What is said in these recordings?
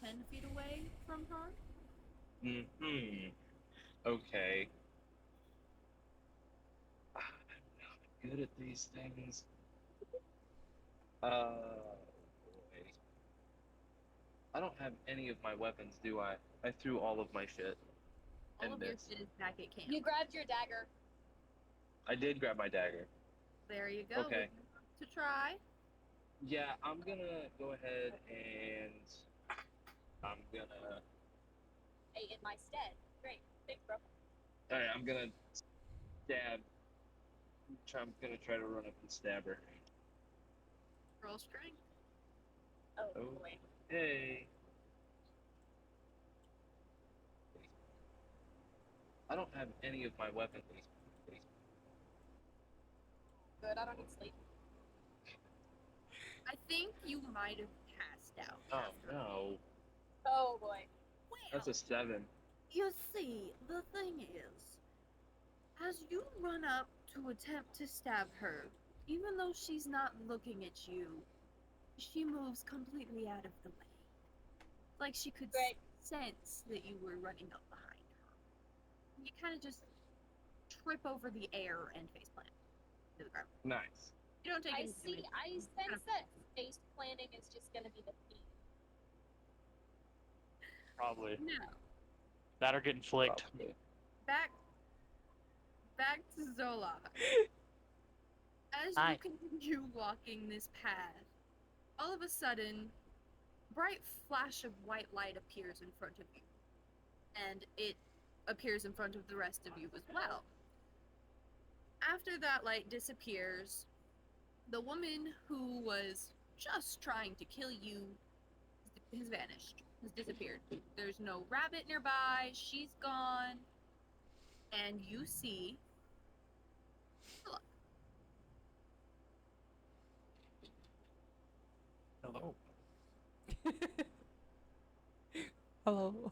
10 feet away from her. Mm-hmm. Okay. I'm not good at these things. Boy. I don't have any of my weapons, do I? I threw all of my shit. All And of your missed. shit is back at camp. You grabbed your dagger. I did grab my dagger. There you go. Okay. Would you like to try? Yeah, I'm gonna go ahead and I'm gonna. Hey, in my stead. Great. Thanks, bro. Alright, I'm gonna stab. I'm gonna try to run up and stab her. Roll strength. Oh, Oh. boy. Hey. I don't have any of my weapons. Good, I don't need sleep. I think you might have passed out. Oh no. Oh, boy. That's a 7. You see, the thing is, as you run up to attempt to stab her, even though she's not looking at you, she moves completely out of the way. Like she could Great. sense that you were running up behind her. You kind of just trip over the air and faceplant to the ground. Nice. You don't take I any see. damage. I sense that face planning is just gonna be the theme. Probably. No. That or getting flicked. Probably. Back to Zolok. As Hi. you continue walking this path, all of a sudden, a bright flash of white light appears in front of you. And it appears in front of the rest of you as well. After that light disappears, the woman who was just trying to kill you has vanished, has disappeared. There's no rabbit nearby, she's gone, and you see... Look. Hello. Hello.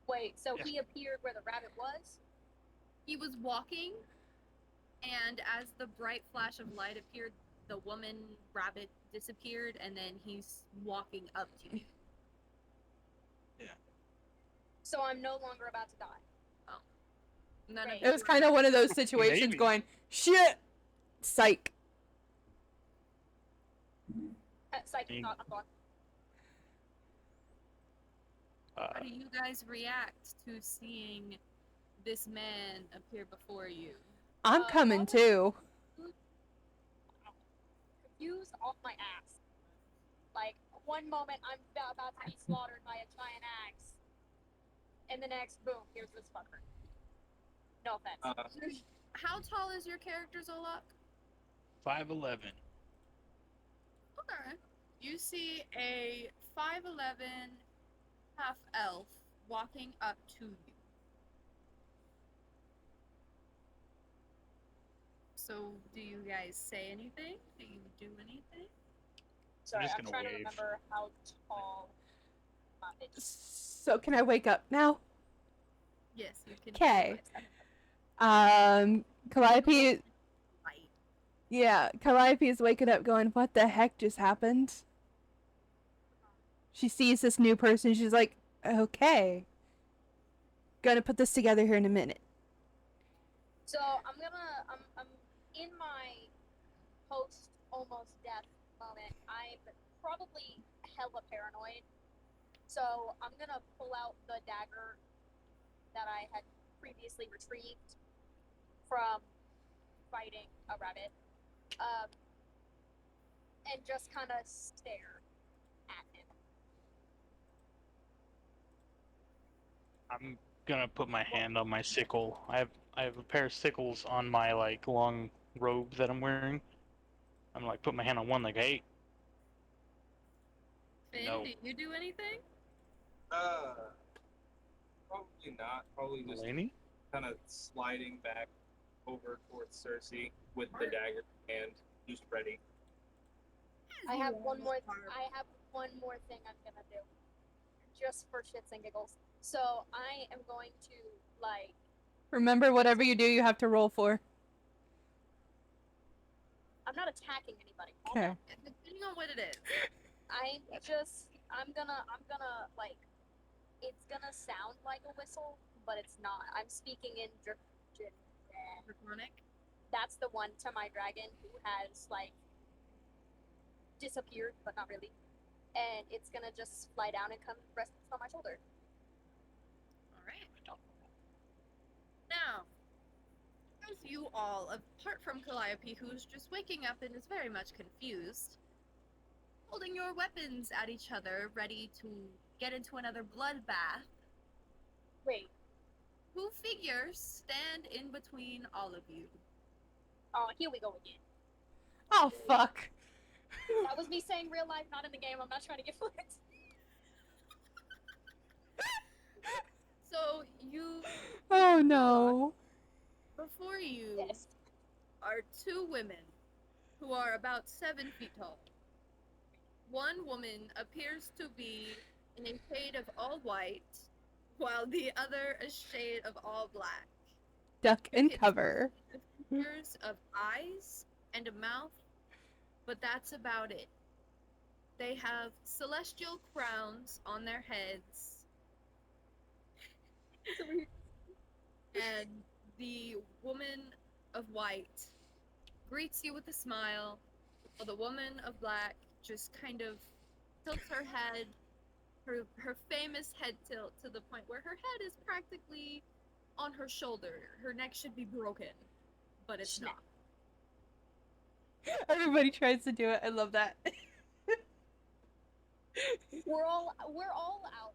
Wait, so Yeah. he appeared where the rabbit was? He was walking, and as the bright flash of light appeared, the woman rabbit disappeared, and then he's walking up to you. So I'm no longer about to die. None of Right. you It was are- kind of one of those situations Maybe. going, shit! Psych. Psychic thought, I'm gone. How do you guys react to seeing this man appear before you? I'm coming too. Confused off my ass. Like, one moment I'm about to be slaughtered by a giant axe. And the next, boom, here's this fucker. No offense. How tall is your character, Zolok? 5'11". Okay. You see a 5'11" half-elf walking up to you. So, do you guys say anything? Do you do anything? Sorry, just I'm gonna trying to wave. remember how tall my bitch is. So can I wake up now? Yes, you can. 'Kay. Calliope, Light. yeah, Calliope is waking up going, what the heck just happened? She sees this new person, she's like, okay. Gonna put this together here in a minute. So I'm in my post almost death moment. I'm probably hella paranoid. So I'm gonna pull out the dagger that I had previously retrieved from fighting a rabbit, and just kind of stare at him. I'm gonna put my hand on my sickle. I have a pair of sickles on my like long robe that I'm wearing. I'm like put my hand on one like, hey. Finn, No. do you do anything? Probably not. Probably just Delaney? kind of sliding back over towards Circe with the dagger and just ready. I have one more thing I'm gonna do, just for shits and giggles. So I am going to like. Remember, whatever you do, you have to roll for. I'm not attacking anybody. Okay. Depending on what it is. I'm gonna like, it's gonna sound like a whistle, but it's not. I'm speaking in Draconic. That's the one to my dragon who has like disappeared, but not really. And it's gonna just fly down and come rest on my shoulder. Alright. Now, as you all, apart from Calliope, who's just waking up and is very much confused, holding your weapons at each other, ready to get into another bloodbath, Wait. who figures stand in between all of you? Oh, here we go again. Oh fuck. That was me saying real life, not in the game. I'm not trying to get flipped. So you, Oh no. before you, Yes. are two women who are about 7 feet tall. One woman appears to be in a shade of all white, while the other a shade of all black. Duck You and can cover. see the features of eyes and a mouth, but that's about it. They have celestial crowns on their heads, and the woman of white greets you with a smile, while the woman of black just kind of tilts her head, her famous head tilt to the point where her head is practically on her shoulder. Her neck should be broken, but it's Snap. not. Everybody tries to do it. I love that. We're all out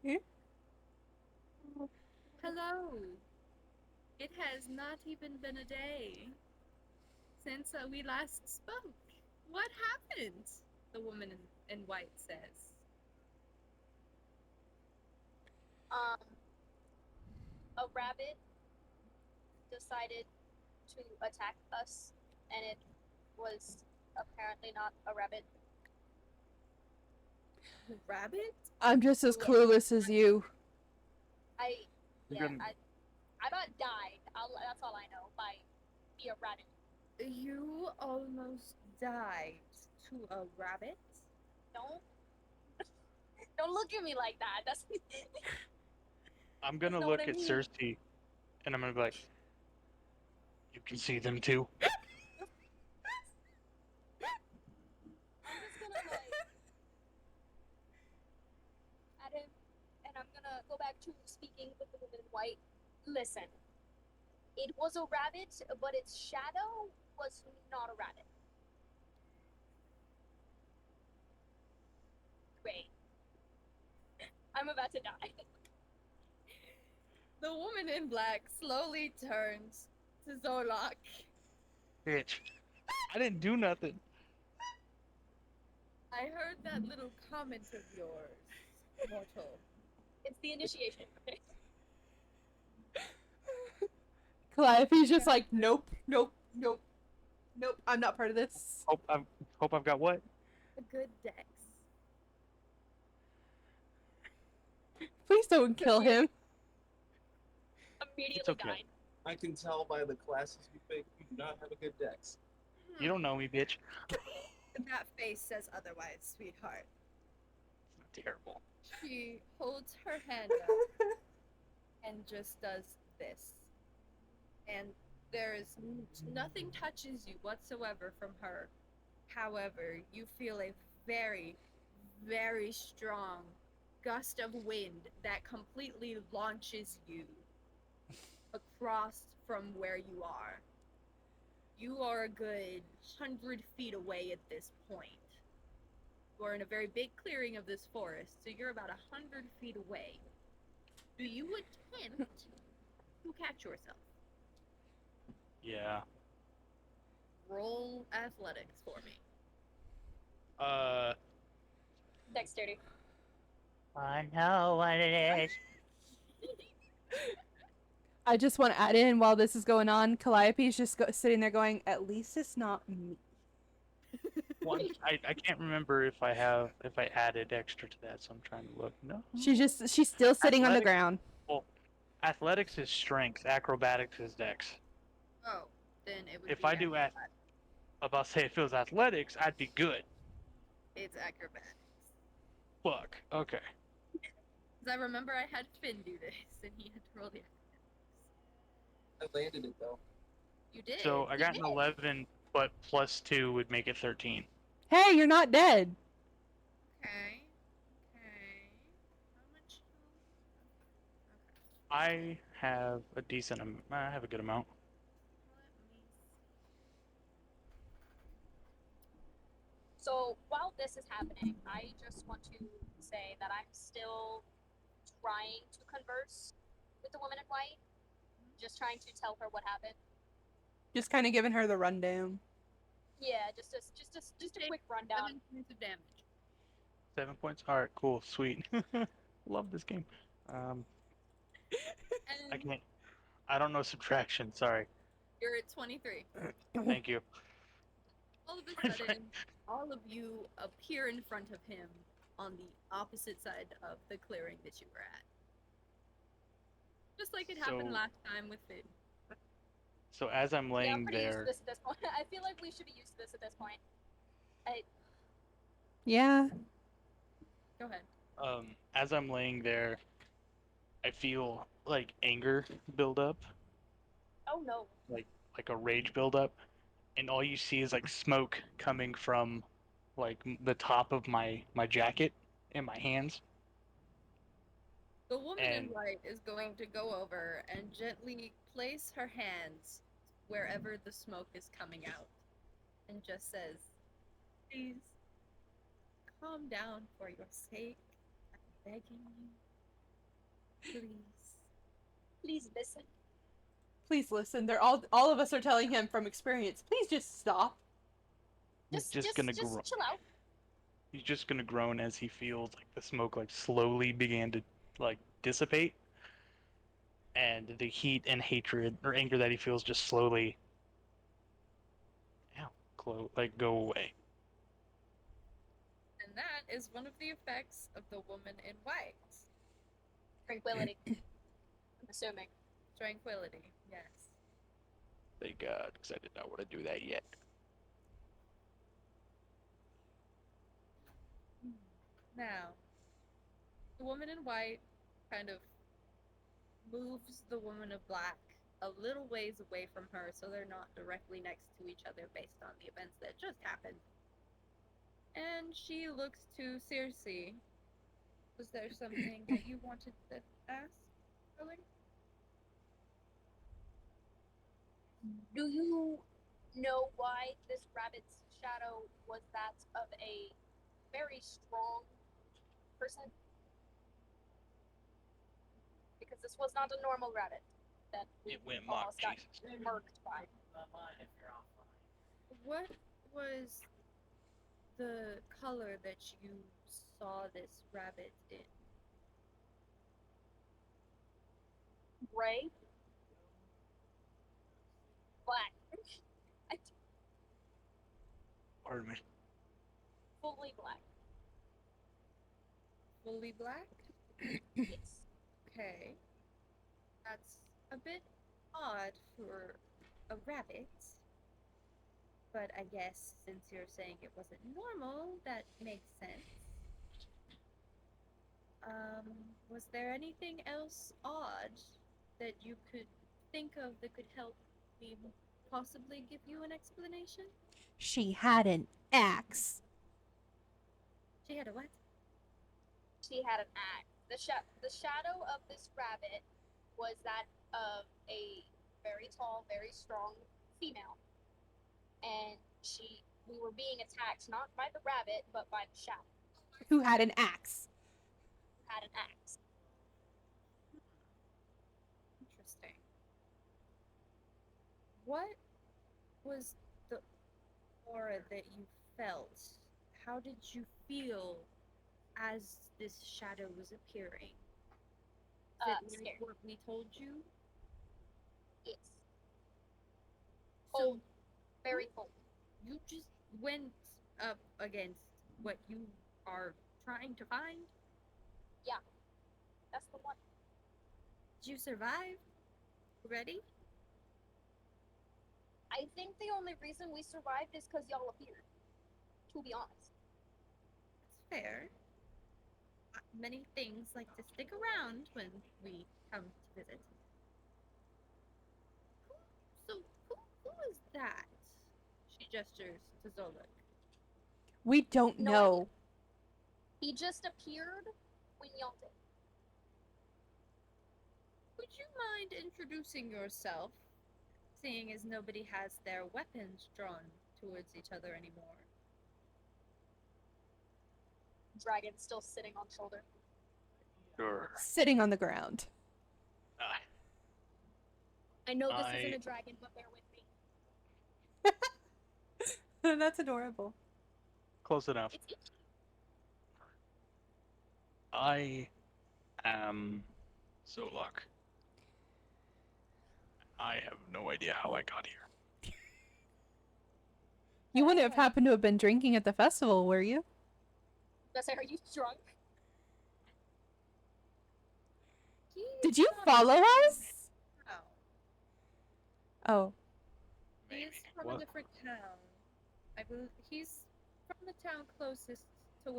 here. Hello. It has not even been a day since we last spoke. What happened? The woman in white says. A rabbit decided to attack us, and it was apparently not a rabbit. Rabbit? I'm just as Yeah. clueless as you. I You're yeah, gonna- I about died. That's all I know. By be a rabbit. You almost died to a rabbit? Don't don't look at me like that. That's I'm gonna know look what I at mean. Circe and I'm gonna be like, you can see them too. I'm just gonna like at him, and I'm gonna go back to speaking with the woman in white. Listen, it was a rabbit, but its shadow was not a rabbit. Great. I'm about to die. The woman in black slowly turns to Zolok. Bitch. I didn't do nothing. I heard that little comment of yours, mortal. It's the initiation. Okay. Calliope's just like, nope, nope, nope, nope. I'm not part of this. Hope I've got what? A good dex. Please don't kill him. Immediately okay. died. I can tell by the classes you pick, you do not have a good dex. You don't know me, bitch. That face says otherwise, sweetheart. Terrible. She holds her hand up and just does this. And nothing touches you whatsoever from her. However, you feel a very, very strong gust of wind that completely launches you across from where you are. You are a good 100 feet away at this point. You are in a very big clearing of this forest, so you're about 100 feet away. Do you attempt to catch yourself? Yeah. Roll athletics for me. Dexterity. I know what it is. I just want to add in while this is going on, Calliope's just sitting there going, at least it's not me. Well, I can't remember if I added extra to that, so I'm trying to look. No. She's still sitting on the Athletics? ground. Athletics is strength. Acrobatics is dex. Oh, then it would If be I do about to say if it was athletics, I'd be good. It's acrobatics. Fuck. Okay. Because I remember I had Finn do this, and he had to roll the. I landed it though. You did. So I You got did. an 11, but +2 would make it 13. Hey, you're not dead. Okay. Okay. How much? I have a decent I have a good amount. Let me see. So while this is happening, I just want to say that I'm still trying to converse with the woman in white. Just trying to tell her what happened. Just kind of giving her the rundown. Yeah, just a quick rundown. 7 points of damage. 7 points. All right. Cool. Sweet. Love this game. I And can't. I don't know subtraction. Sorry. you're at 23. Thank you. All of a My sudden, friend. all of you appear in front of him on the opposite side of the clearing that you were at. Just like it happened So- last time with Finn. So as I'm Yeah, I'm laying pretty used to there, this at this point. I feel like we should be used to this at this point. Yeah. Go ahead. as I'm laying there, I feel like anger build up, Oh no. like a rage build up, and all you see is like smoke coming from like the top of my jacket and my hands. The woman in And- white is going to go over and gently place her hands wherever the smoke is coming out and just says, "Please, calm down for your sake. I'm begging you. Please." Please listen. Please listen. They're all of us are telling him from experience. Please just stop. He's Just groan. chill out. He's just gonna groan as he feels like the smoke like slowly began to like dissipate, and the heat and hatred or anger that he feels just slowly, like go away. And that is one of the effects of the woman in white. Tranquility. I'm assuming. Tranquility, yes. Thank God, because I did not want to do that yet. Now, the woman in white kind of moves the woman of black a little ways away from her so they're not directly next to each other based on the events that just happened. And she looks to Circe. Was there something that you wanted to ask, darling? Do you know why this rabbit's shadow was that of a very strong person? Because this was not a normal rabbit that we It went mock almost got Jesus. murked by. What was the color that you saw this rabbit in? Gray? Black. Pardon me. Fully black. Fully black? Yes. Okay. That's a bit odd for a rabbit. But I guess since you're saying it wasn't normal, that makes sense. Was there anything else odd that you could think of that could help me possibly give you an explanation? She had an axe. She had a what? She had an axe. The shadow of this rabbit was that of a very tall, very strong female. And we were being attacked not by the rabbit, but by the shadow, Who had an axe. who had an axe. Interesting. What was the aura that you felt? How did you feel as this shadow was appearing? Is it like Scared. what we told you? Yes. So Cold. Very cold. you just went up against what you are trying to find? That's the one. Did you survive? Ready? I think the only reason we survived is because y'all appeared. To be honest. That's fair. many things like to stick around when we come to visit. So, who is that? She gestures to Zolok. We don't No know. idea. He just appeared when y'all did. Would you mind introducing yourself, seeing as nobody has their weapons drawn towards each other anymore? Dragon still sitting on shoulder. Sure. Sitting on the ground. I know this I- isn't a dragon, but bear with me. That's adorable. Close enough. It's itchy. I am Zolok. I have no idea how I got here. You wouldn't have happened to have been drinking at the festival, were you? Are you drunk? Did you follow us? No. Oh. He's from What? a different town. I believe he's from the town closest to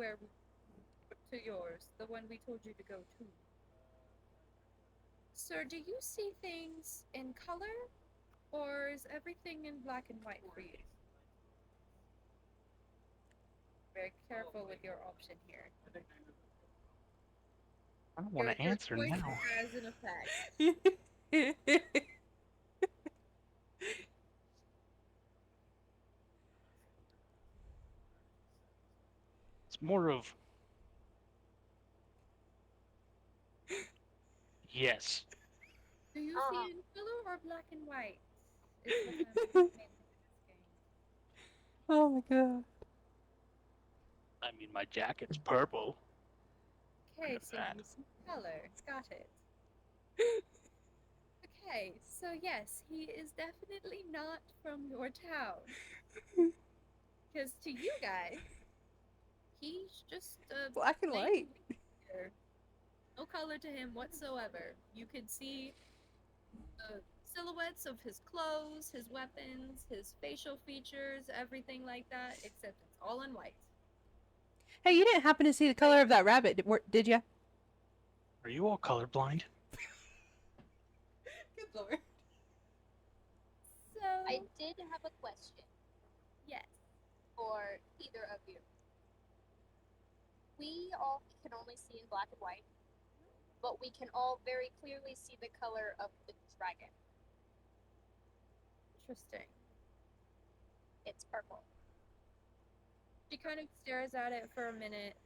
to yours, the one we told you to go to. Sir, do you see things in color, or is everything in black and white for you? Very careful with your option here. I don't want to Your answer choice now. has an effect. It's more of yes. Do you Uh-huh. see in color or black and white? Is what I'm mainly asking. Oh my god. I mean, my jacket's purple. Okay, Look at so that. you see color. Got it. Okay, so yes, he is definitely not from your town. Because to you guys, he's just a Black and plain white. figure. No color to him whatsoever. You could see the silhouettes of his clothes, his weapons, his facial features, everything like that, except it's all in white. Hey, you didn't happen to see the color of that rabbit, did you? Are you all colorblind? Good lord. So, I did have a question yes. for either of you. We all can only see in black and white, but we can all very clearly see the color of the dragon. Interesting. It's purple. She kind of stares at it for a minute,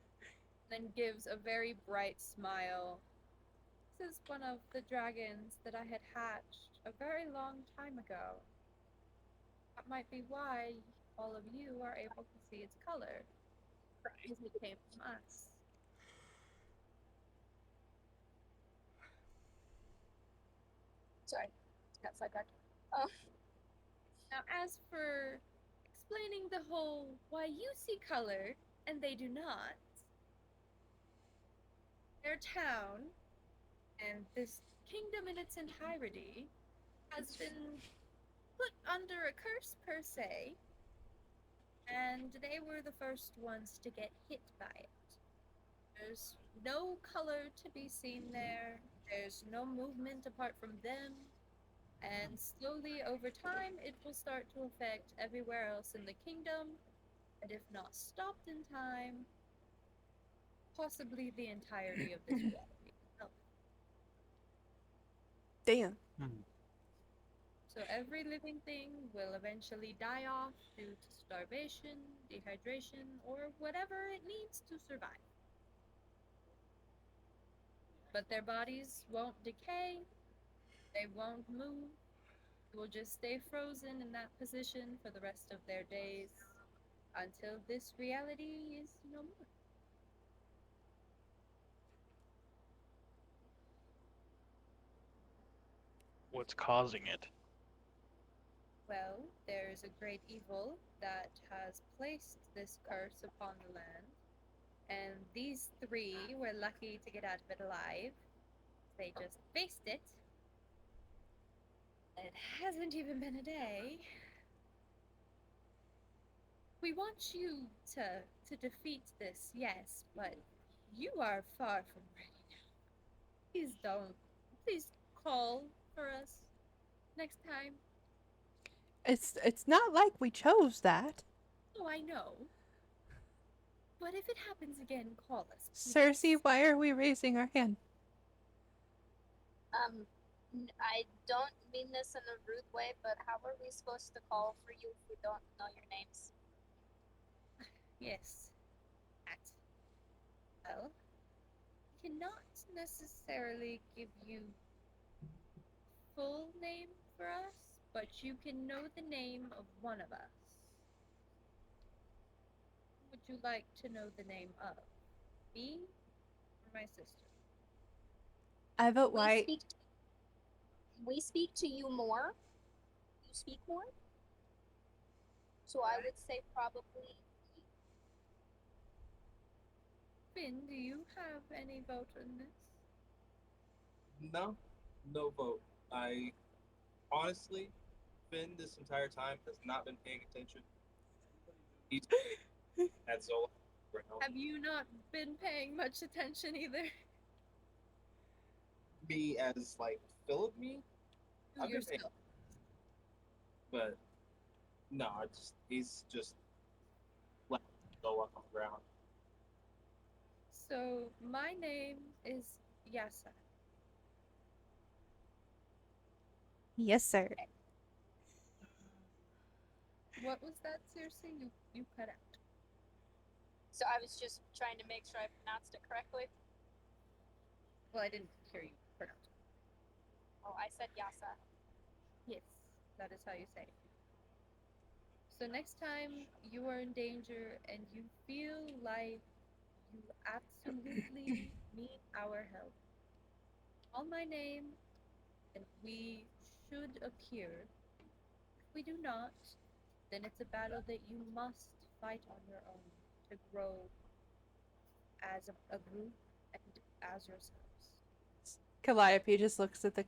then gives a very bright smile. This is one of the dragons that I had hatched a very long time ago. That might be why all of you are able to see its color, because it came from us. Sorry, got sidetracked. Now, as for explaining the whole why you see color and they do not, their town and this kingdom in its entirety has been put under a curse per se, and they were the first ones to get hit by it. There's no color to be seen there, there's no movement apart from them, and slowly over time it will start to affect everywhere else in the kingdom, and if not stopped in time, possibly the entirety of this reality. Oh, Damn. so every living thing will eventually die off due to starvation, dehydration, or whatever it needs to survive. But their bodies won't decay, they won't move, they will just stay frozen in that position for the rest of their days until this reality is no more. What's causing it? Well, there's a great evil that has placed this curse upon the land, and these three were lucky to get out of it alive. They just faced it. It hasn't even been a day. We want you to defeat this, yes, but You are far from ready now. Please don't. Please call for us next time. It's not like we chose that. Oh, I know. But if it happens again, call us. Circe, please. why are we raising our hand? I don't mean this in a rude way, but how are we supposed to call for you if we don't know your names? Yes. That. Well, I cannot necessarily give you full name for us, but you can know the name of one of us. Who would you like to know the name of? Me or my sister? I vote white. We speak to you more. You speak more. So I would say probably. Phyn, do you have any vote in this? No, no vote. I honestly, Finn, this entire time has not been paying attention. He's at Zolok right now. Have you not been paying much attention either? Me as like Philip me, To I've been paying, yourself. but no, he's just left Zolok on the ground. So, my name is Yasah. Yes, sir. What was that, Circe? You cut out. So I was just trying to make sure I pronounced it correctly. Well, I didn't hear you pronounce it. Oh, I said Yasah. Yes, that is how you say it. So next time you are in danger and you feel like you absolutely need our help, call my name and we should appear. If we do not, then it's a battle that you must fight on your own to grow as a group and as yourselves. Calliope just looks at the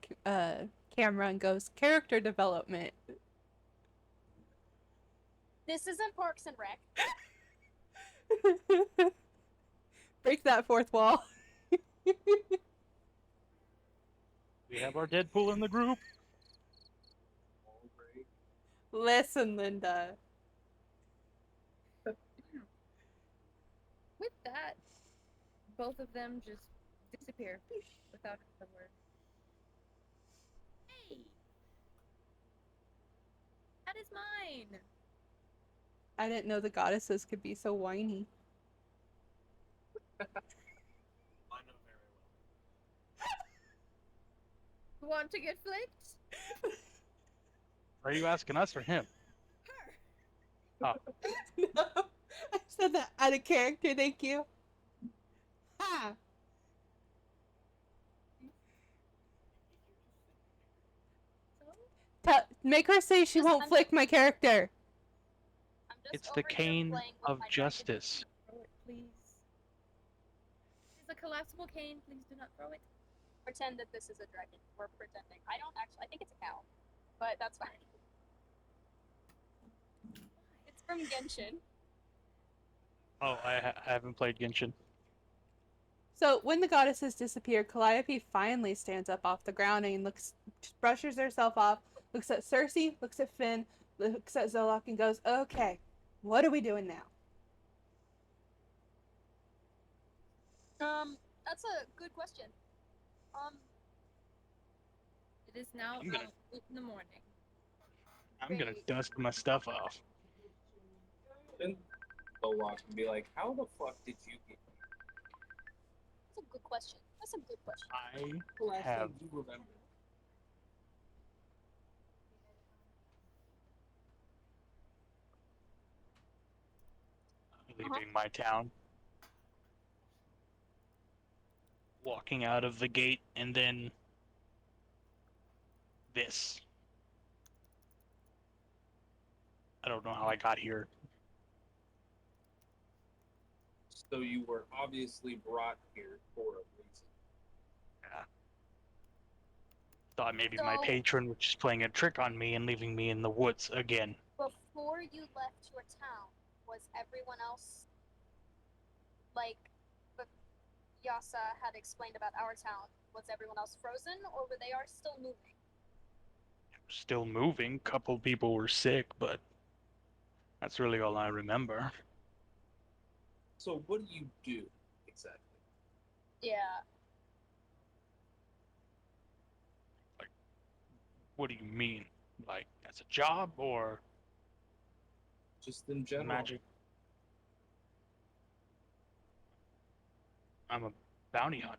camera and goes, "Character development." This isn't Parks and Rec. Break that fourth wall. We have our Deadpool in the group. All right. Listen, Linda. With that, both of them just disappear without another word. Hey! That is mine! I didn't know the goddesses could be so whiny. I know very well. You want to get flicked? Are you asking us or him? Her! No, I said that out of character, thank you. Ha! So, Make her say she won't flick my character. I'm just It's the over here cane playing with of my justice. throw it, please. It is a collapsible cane. Please do not throw it. Pretend that this is a dragon. We're pretending. I don't actually. I think it's a cow, but that's fine. It's from Genshin. Oh, I haven't played Genshin. So when the goddesses disappear, Calliope finally stands up off the ground and brushes herself off, looks at Circe, looks at Phyn, looks at Zolok, and goes, "Okay, what are we doing now?" That's a good question. It is now I'm gonna- out in the morning. I'm gonna dust my stuff off. Then Zolok can be like, "How the fuck did you get That's a good question. That's a good question. the last Have- thing you remember?" Leaving my town. Walking out of the gate and then this. I don't know how I got here. So you were obviously brought here for a reason. Thought maybe my So- patron was just playing a trick on me and leaving me in the woods again. Before you left your town, was everyone else like? Yasah had explained about our town, was everyone else frozen, or were they are still moving? Still moving. Couple people were sick, but that's really all I remember. So what do you do exactly? Yeah. What do you mean? Like, as a job or Just in general. magic? I'm a bounty hunter.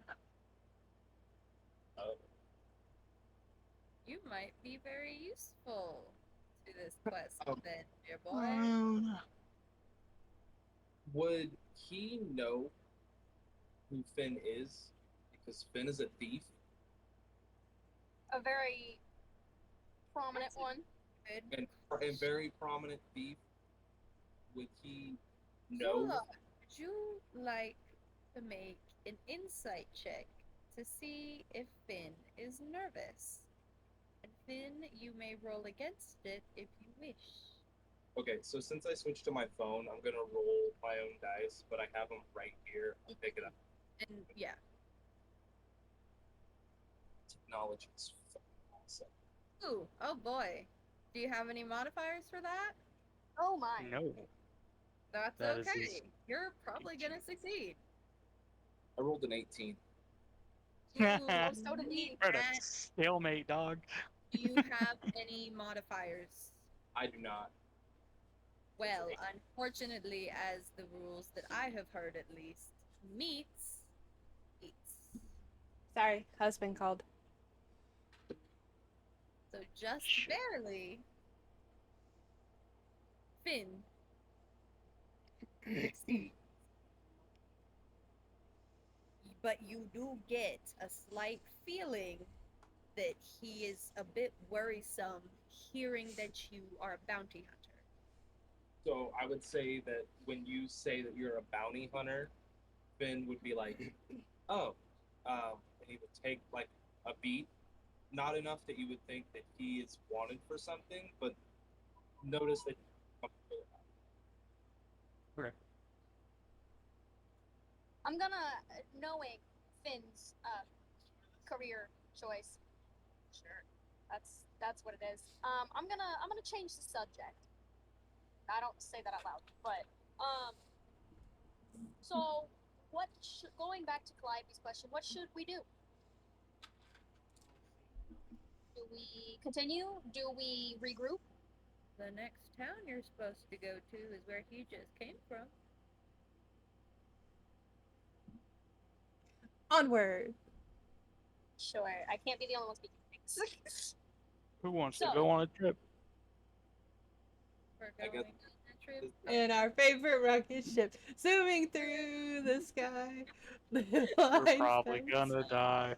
You might be very useful to this quest, Oh. then, dear boy. Would he know who Phyn is? Because Phyn is a thief. A very prominent one. Good. And a very prominent thief. Would he know? Zolok, would you like to make an insight check to see if Finn is nervous? And Finn, you may roll against it if you wish. Okay, so since I switched to my phone, I'm gonna roll my own dice, but I have them right here. I'll pick it up. And yeah. Technology is fucking awesome. Ooh, oh boy. Do you have any modifiers for that? Oh my. No. That's That is okay. his- You're probably gonna succeed. I rolled an 18. Ooh, so did he. Right, a stalemate, dog. Do you have any modifiers? I do not. Well, unfortunately, as the rules that I have heard at least, meets eats. Sorry, husband called. So just Shit. barely. Finn. Succeeds. But you do get a slight feeling that he is a bit worrisome hearing that you are a bounty hunter. So I would say that when you say that you're a bounty hunter, Finn would be like, oh, and he would take like a beat, not enough that you would think that he is wanted for something, but notice that. I'm gonna, knowing Finn's career choice. Sure. That's what it is. I'm gonna change the subject. I don't say that out loud, but so going back to Calliope's question, what should we do? Do we continue? Do we regroup? The next town you're supposed to go to is where he just came from. Onward. Sure. I can't be the only one speaking things. Who wants to So- go on a trip? We're I going guess- on a trip. In our favorite rocket ship, zooming through the sky. We're probably gonna die.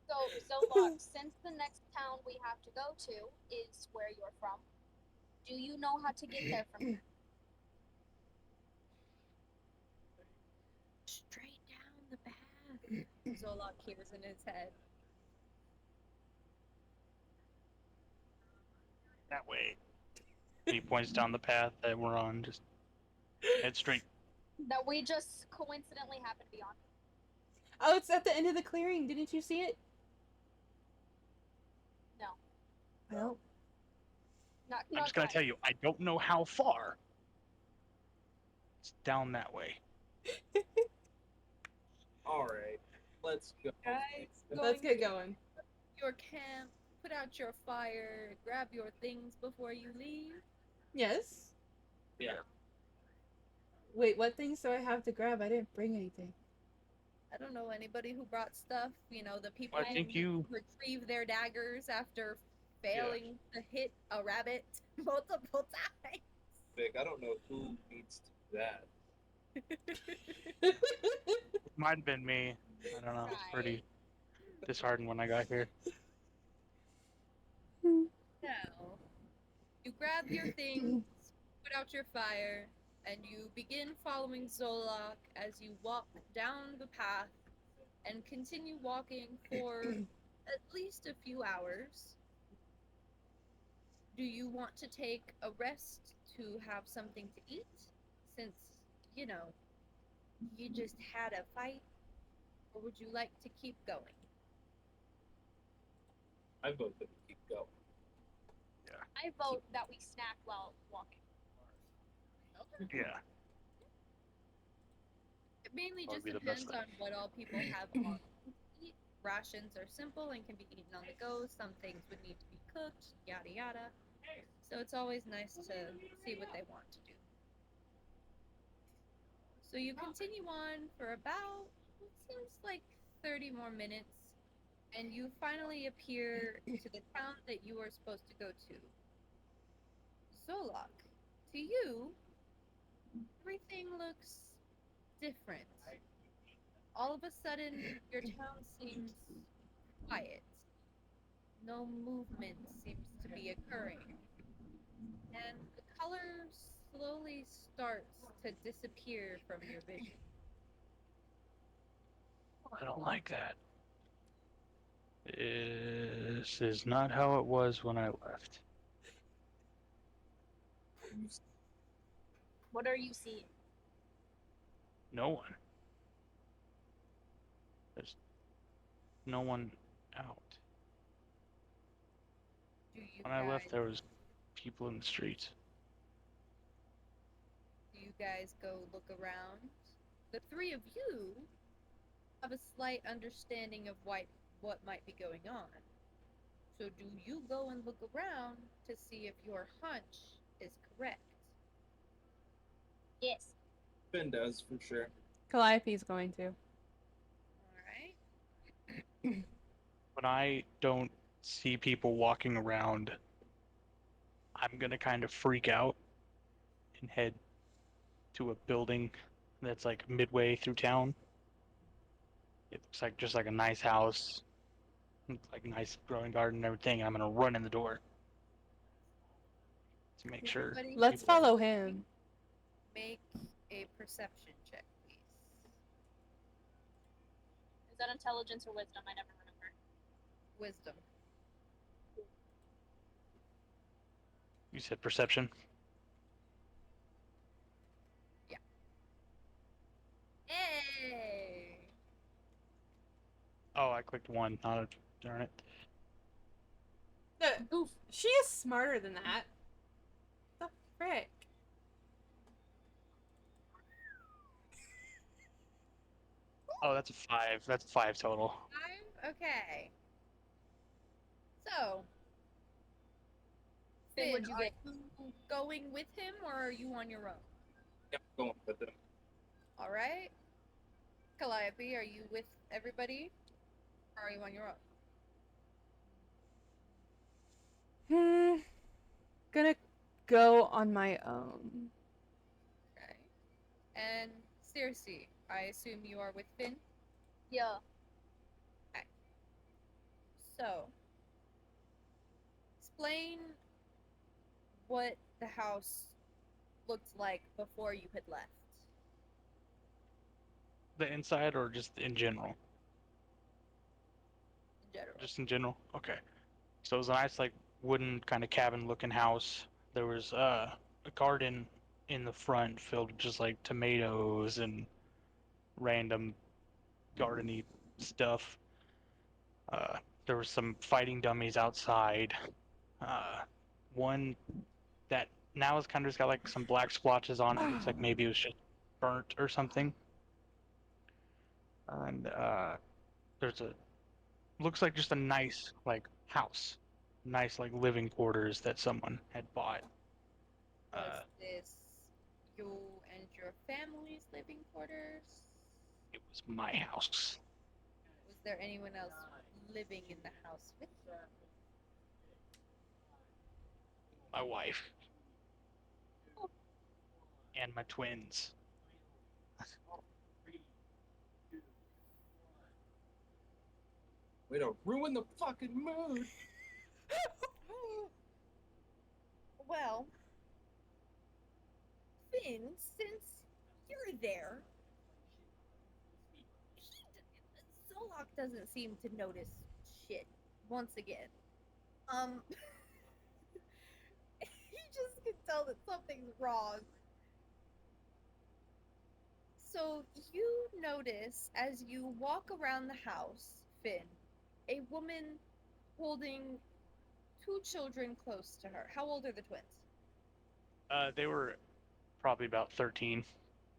So, Zolok, since the next town we have to go to is where you're from, do you know how to get there from here? Straight down the path. Zolok hears in his head. That way. He points down the path that we're on. Just head straight. That we just coincidentally happen to be on. Oh, it's at the end of the clearing. Didn't you see it? No. Well, I'm just gonna tell you, I don't know how far. It's down that way. All right, let's go. Guys, let's get going. your camp, put out your fire, grab your things before you leave. Yes. Yeah. Wait, what things do I have to grab? I didn't bring anything. I don't know anybody who brought stuff. You know, the people I think who you. retrieve their daggers after failing to hit a rabbit multiple times. Vic, I don't know who needs to do that. Might have been me. I don't know. I was pretty disheartened when I got here. Now, you grab your things, put out your fire, and you begin following Zolok as you walk down the path and continue walking for at least a few hours. Do you want to take a rest to have something to eat? Since, you know, you just had a fight, or would you like to keep going? I vote that we keep going. I vote that we snack while walking. Yeah. It mainly That would just be the best depends thing. on what all people have on to eat. Rations are simple and can be eaten on the go. Some things would need to be cooked, yada yada. So it's always nice to see what they want to do. So you continue on for about, it seems like 30 more minutes, and you finally appear to the town that you are supposed to go to. Zolok, to you, everything looks different. All of a sudden, your town seems quiet. No movement seems to be occurring. And the color slowly starts to disappear from your vision. I don't like that. This is not how it was when I left. What are you seeing? No one. There's no one out. Do you When I left, guys there was people in the streets. do you guys go look around? The three of you have a slight understanding of what might be going on. So do you go and look around to see if your hunch is correct? Yes. Finn does for sure. Calliope's going to. Alright. When I don't see people walking around, I'm gonna kind of freak out and head to a building that's like midway through town. It looks like just like a nice house, like nice growing garden and everything. I'm gonna run in the door to make sure. Everybody Let's people are- follow him. make a perception check, please. Is that intelligence or wisdom? I never remember. Wisdom. You said perception. Hey! Oh, I clicked one. Not a, darn it. Oof. She is smarter than that. The frick? Oh, that's a 5. That's 5 total. 5? Okay. So, Finn, Finn, what'd you are get? you going with him or are you on your own? Yep, going with them. Alright. Calliope, are you with everybody? Or are you on your own? Gonna go on my own. Okay. And Circe, I assume you are with Finn? Yeah. So, explain what the house looked like before you had left. The inside or just in general? In general. Just in general? Okay. So it was a nice, like, wooden kind of cabin looking house. There was a garden in the front filled with just like tomatoes and random gardeny stuff. There was some fighting dummies outside. Uh, one that now has kind of just got like some black splotches on it. Looks like maybe it was just burnt or something. And there's a looks like just a nice like house, nice like living quarters that someone had bought. Was this you and your family's living quarters? It was my house. Was there anyone else living in the house with you? My wife and my twins. Way to ruin the fucking mood. Well, Finn, since you're there, Zolok doesn't seem to notice shit once again. He just can tell that something's wrong. So you notice as you walk around the house, Finn, a woman holding two children close to her. How old are the twins? They were probably about 13.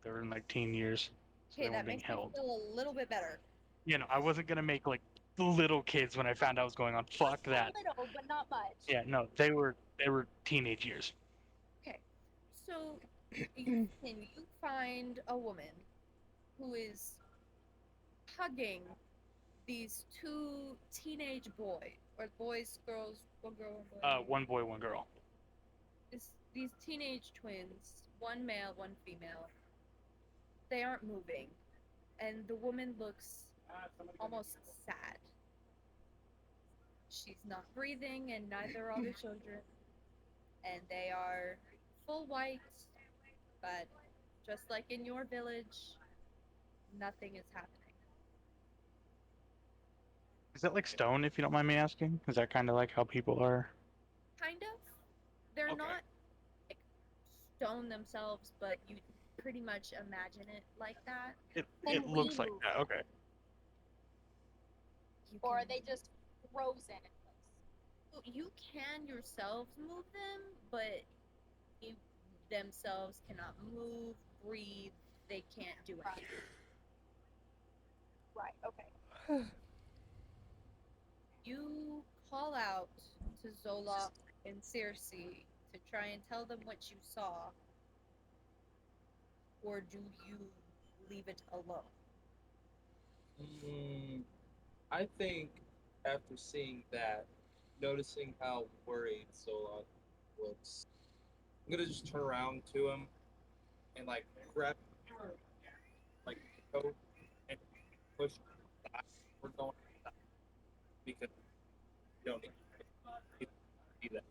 They were in like teen years, so Okay, they weren't that being makes me held. feel a little bit better. You know, I wasn't gonna make like little kids when I found out what was going on. Fuck A that. little, but not much. Yeah, no, they were teenage years. Okay, so you find a woman who is hugging these two teenage boys, or boys, girls, one girl, one boy. One boy, one girl. These teenage twins, one male, one female. They aren't moving, and the woman looks almost sad. She's not breathing, and neither are the children. And they are full white, but just like in your village, nothing is happening. Is that like stone, if you don't mind me asking? Is that kind of like how people are? Kind of. They're Okay. not like stone themselves, but you pretty much imagine it like that. It Then looks we like move. that. Okay. You Or are can- they just frozen in place? You can yourselves move them, but you themselves cannot move, breathe. They can't do anything. Right, okay. You call out to Zolok and Circe to try and tell them what you saw, or do you leave it alone? I think after seeing that, noticing how worried Solon looks, I'm gonna just turn around to him and like grab like the coat and push him back. We're going because you don't need to see that.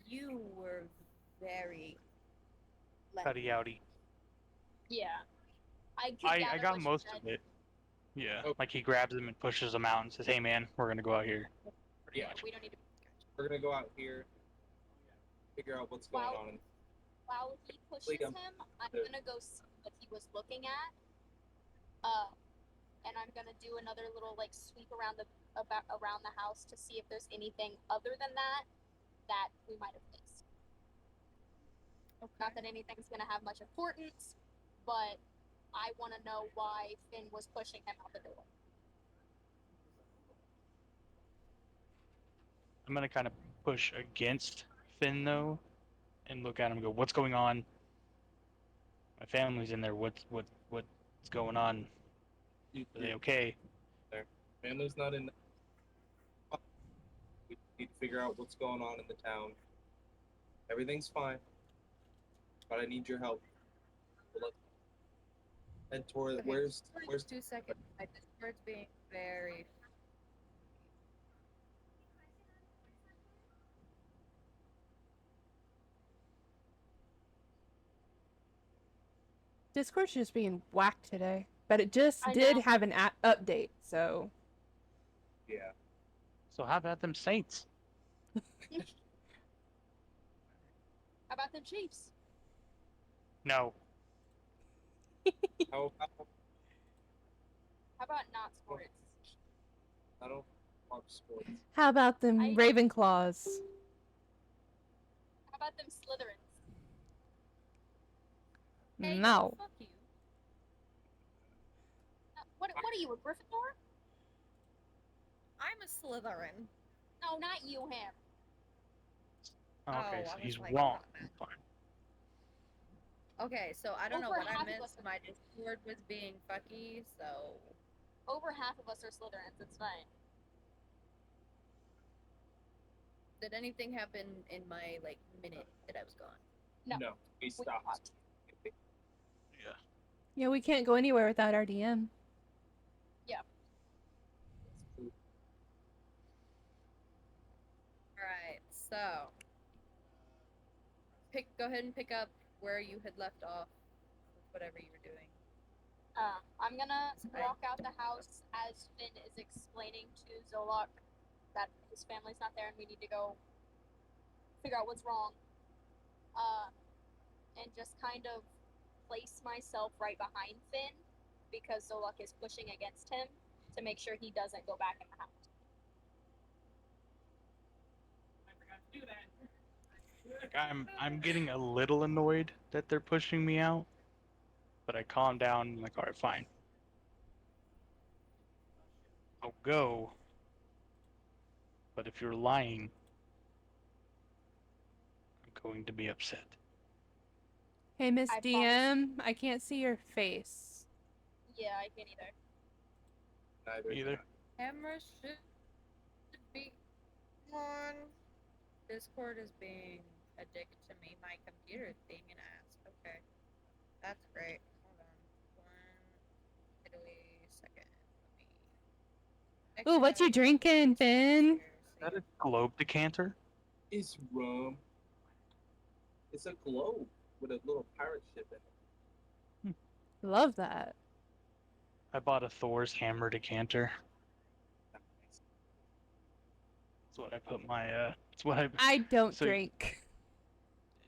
You were very Howdy howdy. Yeah. I I got most of it. Yeah. Okay. Like he grabs him and pushes him out and says, "Hey man, we're gonna go out here." Pretty Yeah. much. We don't need to. We're gonna go out here, figure out what's going on. While he pushes Lead 'em. him, I'm Yeah. gonna go see what he was looking at. And I'm gonna do another little like sweep around the house to see if there's anything other than that we might have missed. Not that anything's gonna have much importance, but I want to know why Finn was pushing him out the door. I'm gonna kind of push against Finn though, and look at him and go, "What's going on? My family's in there. What's going on? Are they okay?" Family's not in. We need to figure out what's going on in the town. Everything's fine, but I need your help. Head toward Okay, where's 2 seconds. My Discord's being very. Discord's just being whacked today, but it just I did know. have an update, so yeah. So how about them Saints? How about the Chiefs? No. How How about not sports? I don't watch sports. how about them I- Ravenclaws? How about them Slytherins? Hey, No. Fuck you. What are you, a Gryffindor? I'm a Slytherin. No, not you, him. Okay, I so was he's like, wrong. not Fine. Okay, so I don't know Over what I half of missed. us are My Discord was being fucky, so Over half of us are Slytherins. It's fine. did anything happen in my like minute that I was gone? No. He We stopped. fought. Yeah. Yeah, we can't go anywhere without our DM. Alright, so go ahead and pick up where you had left off with whatever you were doing. I'm gonna Sorry. walk out the house as Finn is explaining to Zolok that his family's not there and we need to go figure out what's wrong. and just kind of place myself right behind Phyn because Zolok is pushing against him to make sure he doesn't go back in the house. Like, I'm getting a little annoyed that they're pushing me out, but I calm down and I'm like, all right, fine. I'll go. But if you're lying, I'm going to be upset. Hey, Miss I DM, I can't see your face. Yeah, I can't either. Neither. Either. Camera should be on. Discord is being a dick to me. My computer is being an ass. Okay. That's great. Hold on. 1 Italy second. Let me Ooh, what you extract drinking, Phyn? here, Is that see. a globe decanter? It's rum. It's a globe with a little pirate ship in it. Love that. I bought a Thor's hammer decanter. That's what I put my it's what I don't so drink.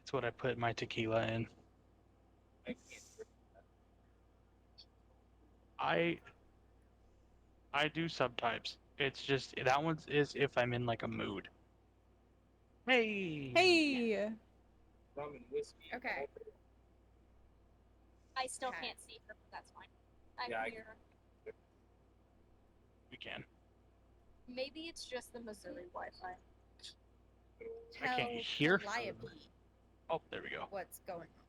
it's what I put my tequila in. I can't drink I do subtypes. It's just that one is if I'm in like a mood. Hey. Hey! rum and whiskey. Okay. all day. I still Okay. can't see her, but that's fine. I Yeah, can I- hear her. We can. Maybe it's just the Missouri Wi-Fi. I can't Tell hear her. Calliope Oh, there we go. what's going on.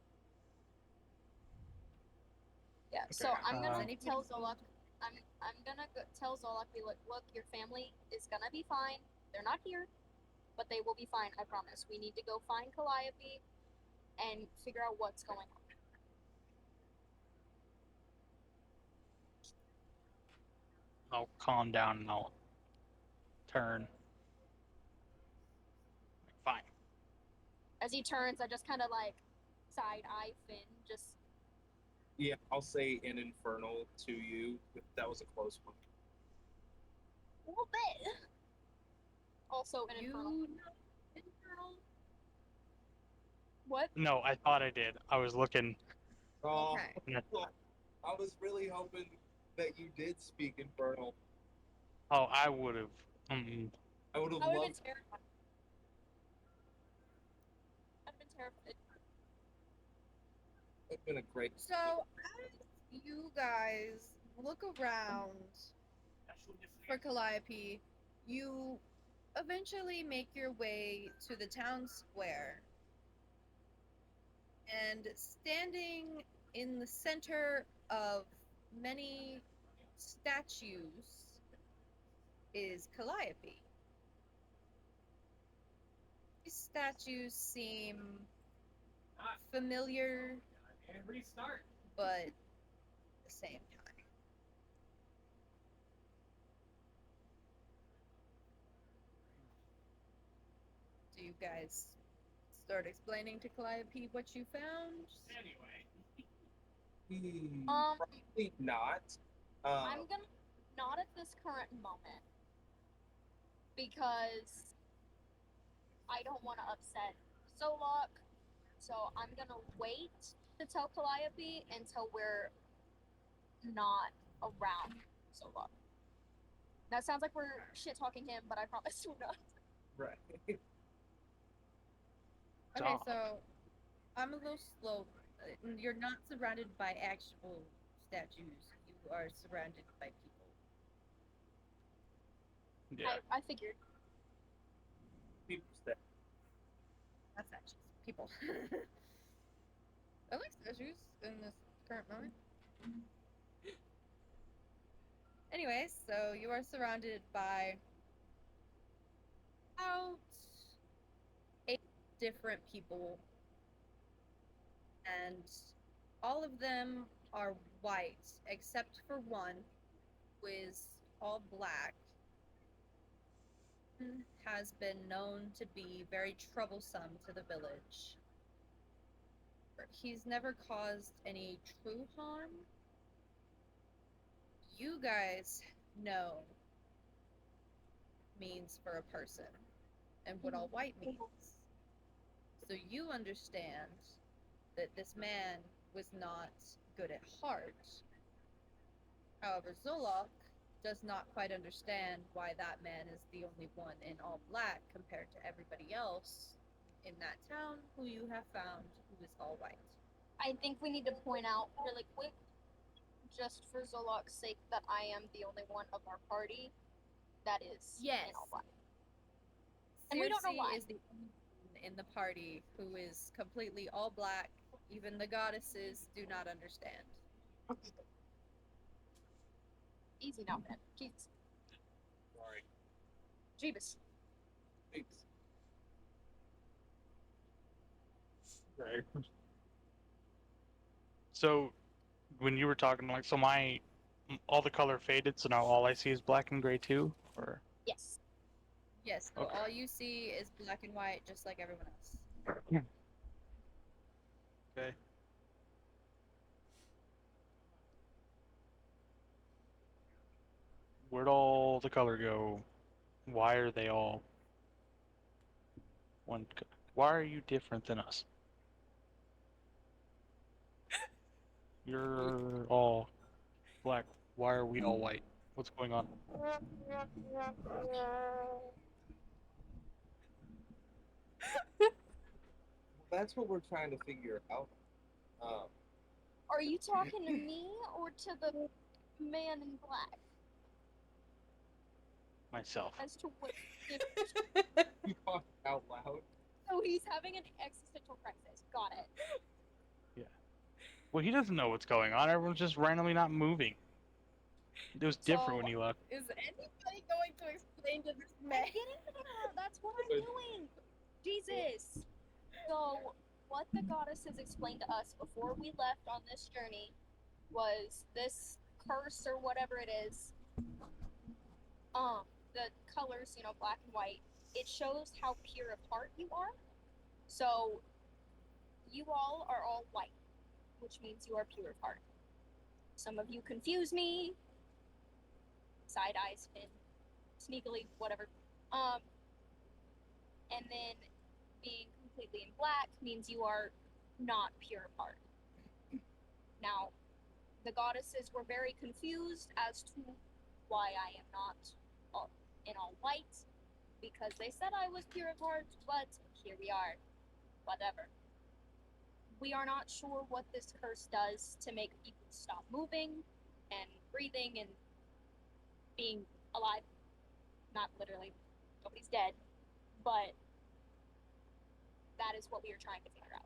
Yeah. So Okay, I'm gonna Anybody- tell Zolok. I'm gonna tell Zolok, be like, look, your family is gonna be fine. They're not here, but they will be fine. I promise. We need to go find Calliope and figure out what's going on. I'll calm down and I'll turn. Fine. As he turns, I just kind of like side eye Phyn, just Yeah, I'll say an infernal to you. That was a close one. a little bit. Also, an You infernal. know Infernal? What? No, I thought I did. I was looking. Oh, Okay. I was really hoping that you did speak infernal. Oh, I would have. I would have I would have been loved. terrified. I'd have been terrified. It's been a great. So, as you guys look around for Calliope, you eventually make your way to the town square. And standing in the center of many statues is Calliope. These statues seem familiar, but at the same time. Do you guys start explaining to Calliope what you found? Probably not. I'm gonna not at this current moment because I don't want to upset Zolok. So I'm gonna wait to tell Calliope until we're not around Zolok. That sounds like we're shit talking him, but I promise we're not. Right. Okay, Stop. so I'm a little slow. You're not surrounded by actual statues. You are surrounded by people. Yeah. I figured. People that Not statues. People. I like statues in this current moment. Anyways, so you are surrounded by about 8 different people, and all of them are white except for one who is all black. Has been known to be very troublesome to the village. He's never caused any true harm. You guys know means for a person and what all white means. So you understand that this man was not good at heart. However, Zolok does not quite understand why that man is the only one in all black compared to everybody else in that town who you have found who is all white. I think we need to point out really quick, just for Zolok's sake, that I am the only one of our party that is Yes. in all black. And we don't know Circe why. is the only one in the party who is completely all black. Even the goddesses do not understand. Easy now, man. Jesus. Sorry. Jeebus. Thanks. Right. So, when you were talking, like, so all the color faded, so now all I see is black and gray too, or? Yes. Yes, so Okay. all you see is black and white, just like everyone else. Okay. Where'd all the color go? Why are they all one? Why are you different than us? You're all black. Why are we all white? What's going on? That's what we're trying to figure out. Are you talking to me or to the man in black Myself. as to what? You talk out loud. So he's having an existential crisis. Got it. Well, he doesn't know what's going on. Everyone's just randomly not moving. It was different when So- he left. Is anybody going to explain to this I'm man? getting there. That's what I'm doing. Jesus. So, what the goddesses explained to us before we left on this journey was this curse or whatever it is. The colors, black and white. It shows how pure of heart you are. So, you all are all white, which means you are pure of heart. Some of you confuse me. Side eyes, Phyn, sneakily, whatever. And then being completely in black means you are not pure of heart. Now, the goddesses were very confused as to why I am not in all white, because they said I was pure of heart, but here we are. Whatever. We are not sure what this curse does to make people stop moving and breathing and being alive. Not literally. Nobody's dead. But that is what we are trying to figure out.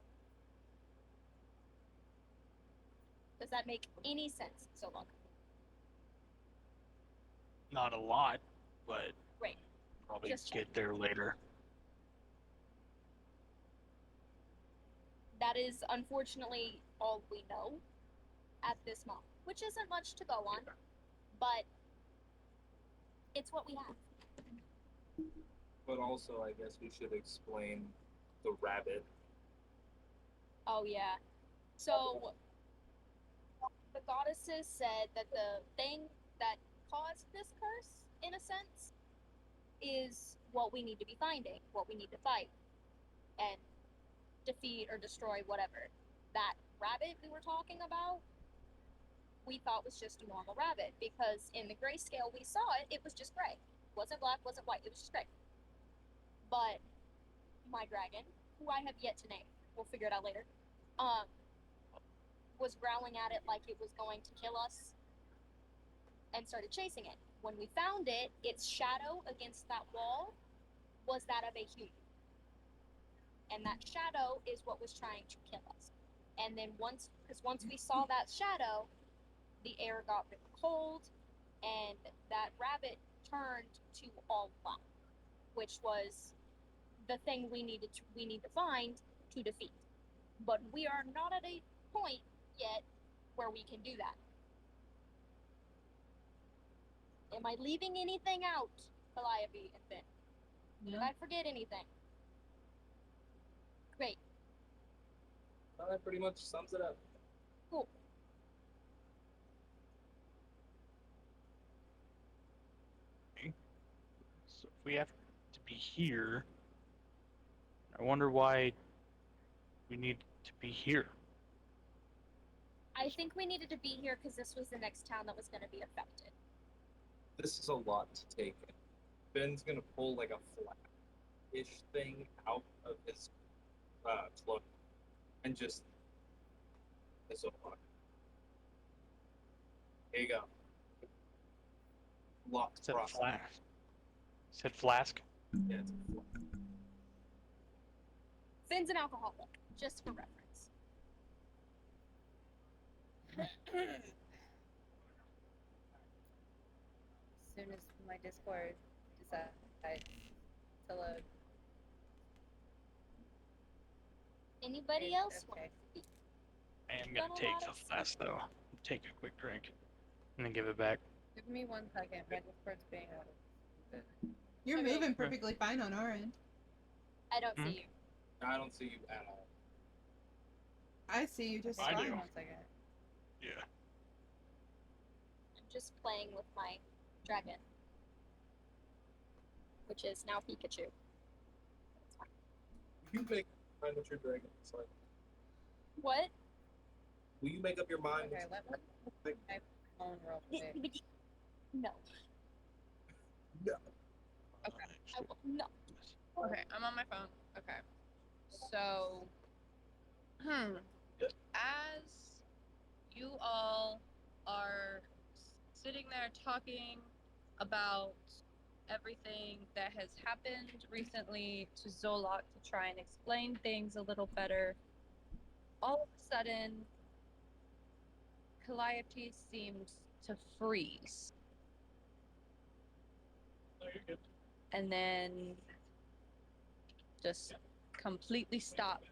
Does that make any sense, Zolok? Not a lot, but Right. probably Just get there later. That is unfortunately all we know at this moment, which isn't much to go on, but it's what we have. But also, I guess we should explain the rabbit. Oh yeah. So the goddesses said that the thing that caused this curse, in a sense, is what we need to be finding, what we need to fight, and defeat or destroy, whatever. That rabbit we were talking about, we thought was just a normal rabbit, because in the grayscale we saw it, it was just gray. Wasn't black, wasn't white, it was just gray. But my dragon, who I have yet to name, we'll figure it out later, was growling at it like it was going to kill us and started chasing it. When we found it, its shadow against that wall was that of a human. And that shadow is what was trying to kill us. And then once we saw that shadow, the air got really cold, and that rabbit turned to all black, which was the thing we need to find to defeat. But we are not at a point yet where we can do that. Am I leaving anything out, Calliope and Phyn? Did I forget anything? Great. Well, that pretty much sums it up. Cool. So if we have to be here, I wonder why we need to be here. I think we needed to be here because this was the next town that was going to be affected. This is a lot to take in. Ben's gonna pull like a flat-ish thing out of his cloak and just this over. Here you go. Locked Said process. flask. Said flask. Yeah, it's a flask. Finn's an alcoholic, just for reference. As soon as my Discord decides to load. Anybody Okay, else okay. want to speak? I am gonna Got a take lot the of flask though. Take a quick drink, and then give it back. Give me 1 second. My Discord's being out of. You're Okay. moving perfectly fine on our end. I don't Hmm? see you. I don't see you at all. I see you just I fine. do. 1 second. Yeah. I'm just playing with my dragon, which is now Pikachu. It's fine. You make mind what your dragon is like. What? Will you make up your mind? Okay, let me Like, my phone real quick. No. no. Okay. I will no. Okay, I'm on my phone. Okay. So, as you all are sitting there talking about everything that has happened recently to Zolok to try and explain things a little better, all of a sudden, Calliope seemed to freeze. And then just completely stops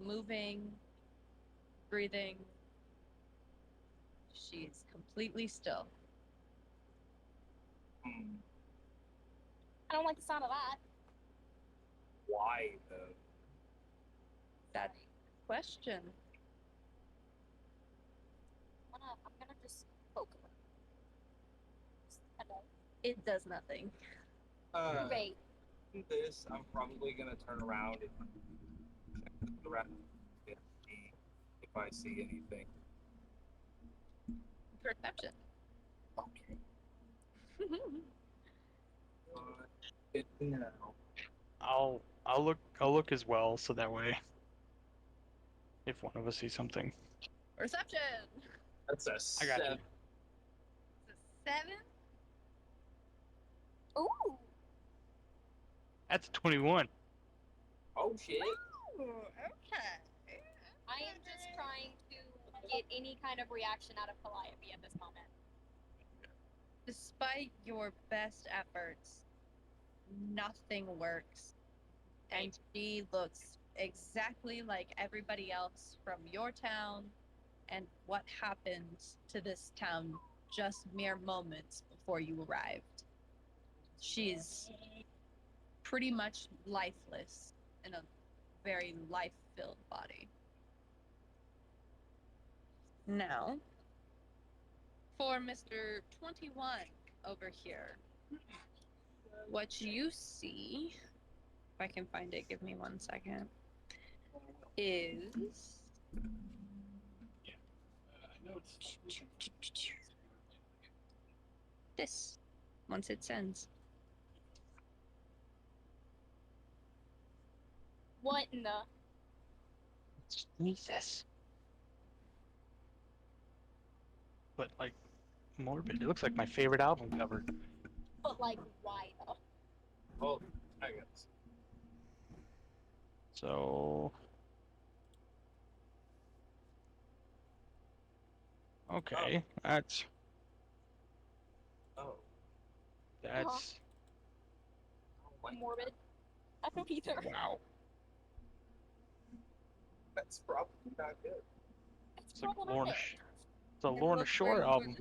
moving, breathing. She's completely still. Hmm. I don't like the sound of that. Why though? That question. I'm gonna just poke her. Just kinda It does nothing. Great. This, I'm probably gonna turn around and check around and see if I see anything. Perception. Okay. It now. I'll look as well, so that way, if one of us sees something, Perception. That's a I got you. 7. It's a 7. Ooh. That's a 21. Oh shit. Ooh, okay. I am just trying to get any kind of reaction out of Calliope at this moment. Despite your best efforts, nothing works. And she looks exactly like everybody else from your town and what happened to this town just mere moments before you arrived. She's pretty much lifeless in a very life-filled body. Now, for Mr. 21 over here, what you see, if I can find it, give me 1 second, is this, once it sends. What in the? Jesus. But like, morbid. It looks like my favorite album cover. But like, why though? Oh, I guess. So. Okay, that's Oh. that's Like, Morbid. I don't either. wow. that's probably not good. It's It's like Lorna. problematic. It's a And Lorna look Shore where you were album.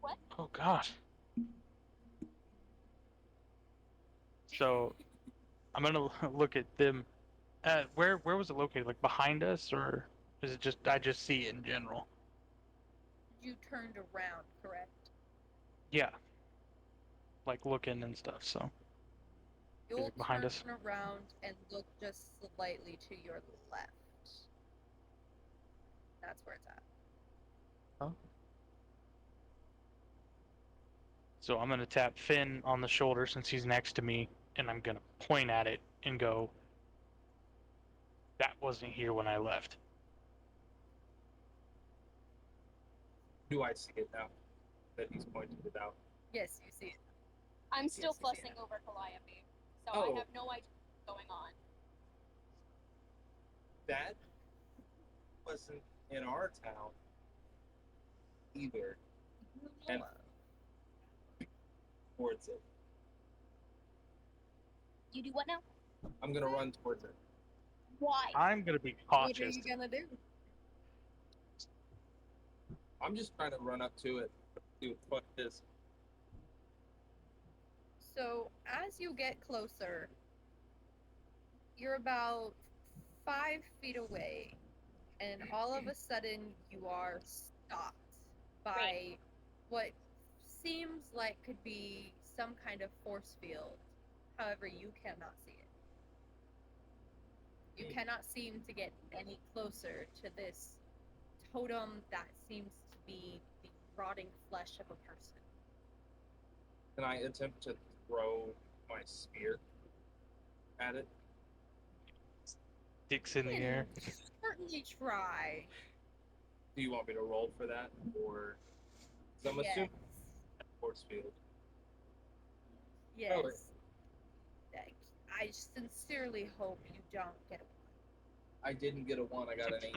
What? Oh God. So, I'm gonna look at them. Where was it located? Like behind us, or is it just I just see it in general? You turned around, correct? Yeah. Like looking and stuff. So. You'll it behind turn us? around and look just slightly to your left. Now That's where it's at. So I'm gonna tap Finn on the shoulder since he's next to me, and I'm gonna point at it and go, "That wasn't here when I left." Do I see it now that he's pointed it out? Yes, you see it. I'm still Yes, you see fussing it. over Calliope, so Oh. I have no idea what's going on. That wasn't in our town either. And towards it. You do what now? I'm gonna run towards it. Why? I'm gonna be What are cautious. you gonna do? I'm just trying to run up to it. See what the fuck it is. So as you get closer, you're about 5 feet away, and all of a sudden you are stopped by Right. what seems like could be some kind of force field. However, you cannot see it. You cannot seem to get any closer to this totem that seems to be the rotting flesh of a person. Can I attempt to throw my spear at it? Dicks in the air. Certainly try. Do you want me to roll for that? Or. 'Cause I'm Yes. assuming force field. Yes. I sincerely hope you don't get a I didn't get a 1, I got an 8.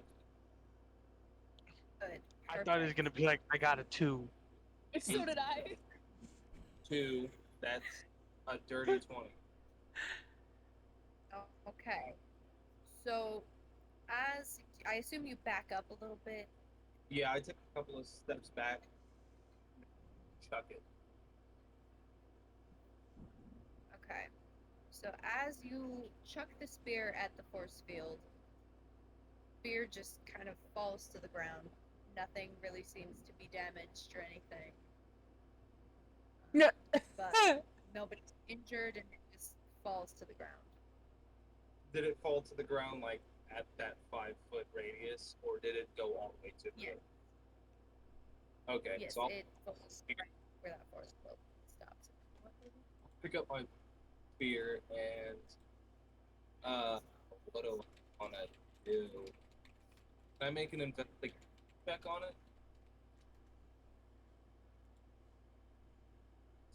good. I thought it was gonna be like, I got a 2. So did I. 2, that's a dirty 20. Oh, okay. So, as I assume you back up a little bit. Yeah, I took a couple of steps back. Chuck it. Okay. So as you chuck the spear at the force field, spear just kind of falls to the ground. Nothing really seems to be damaged or anything. No. But nobody's injured and it just falls to the ground. Did it fall to the ground like at that 5-foot radius, or did it go all the way to the Yeah. Okay, Yes, so I'll it falls right where that force field stops. pick up my spear and what do I want to do? Can I make an investigation check on it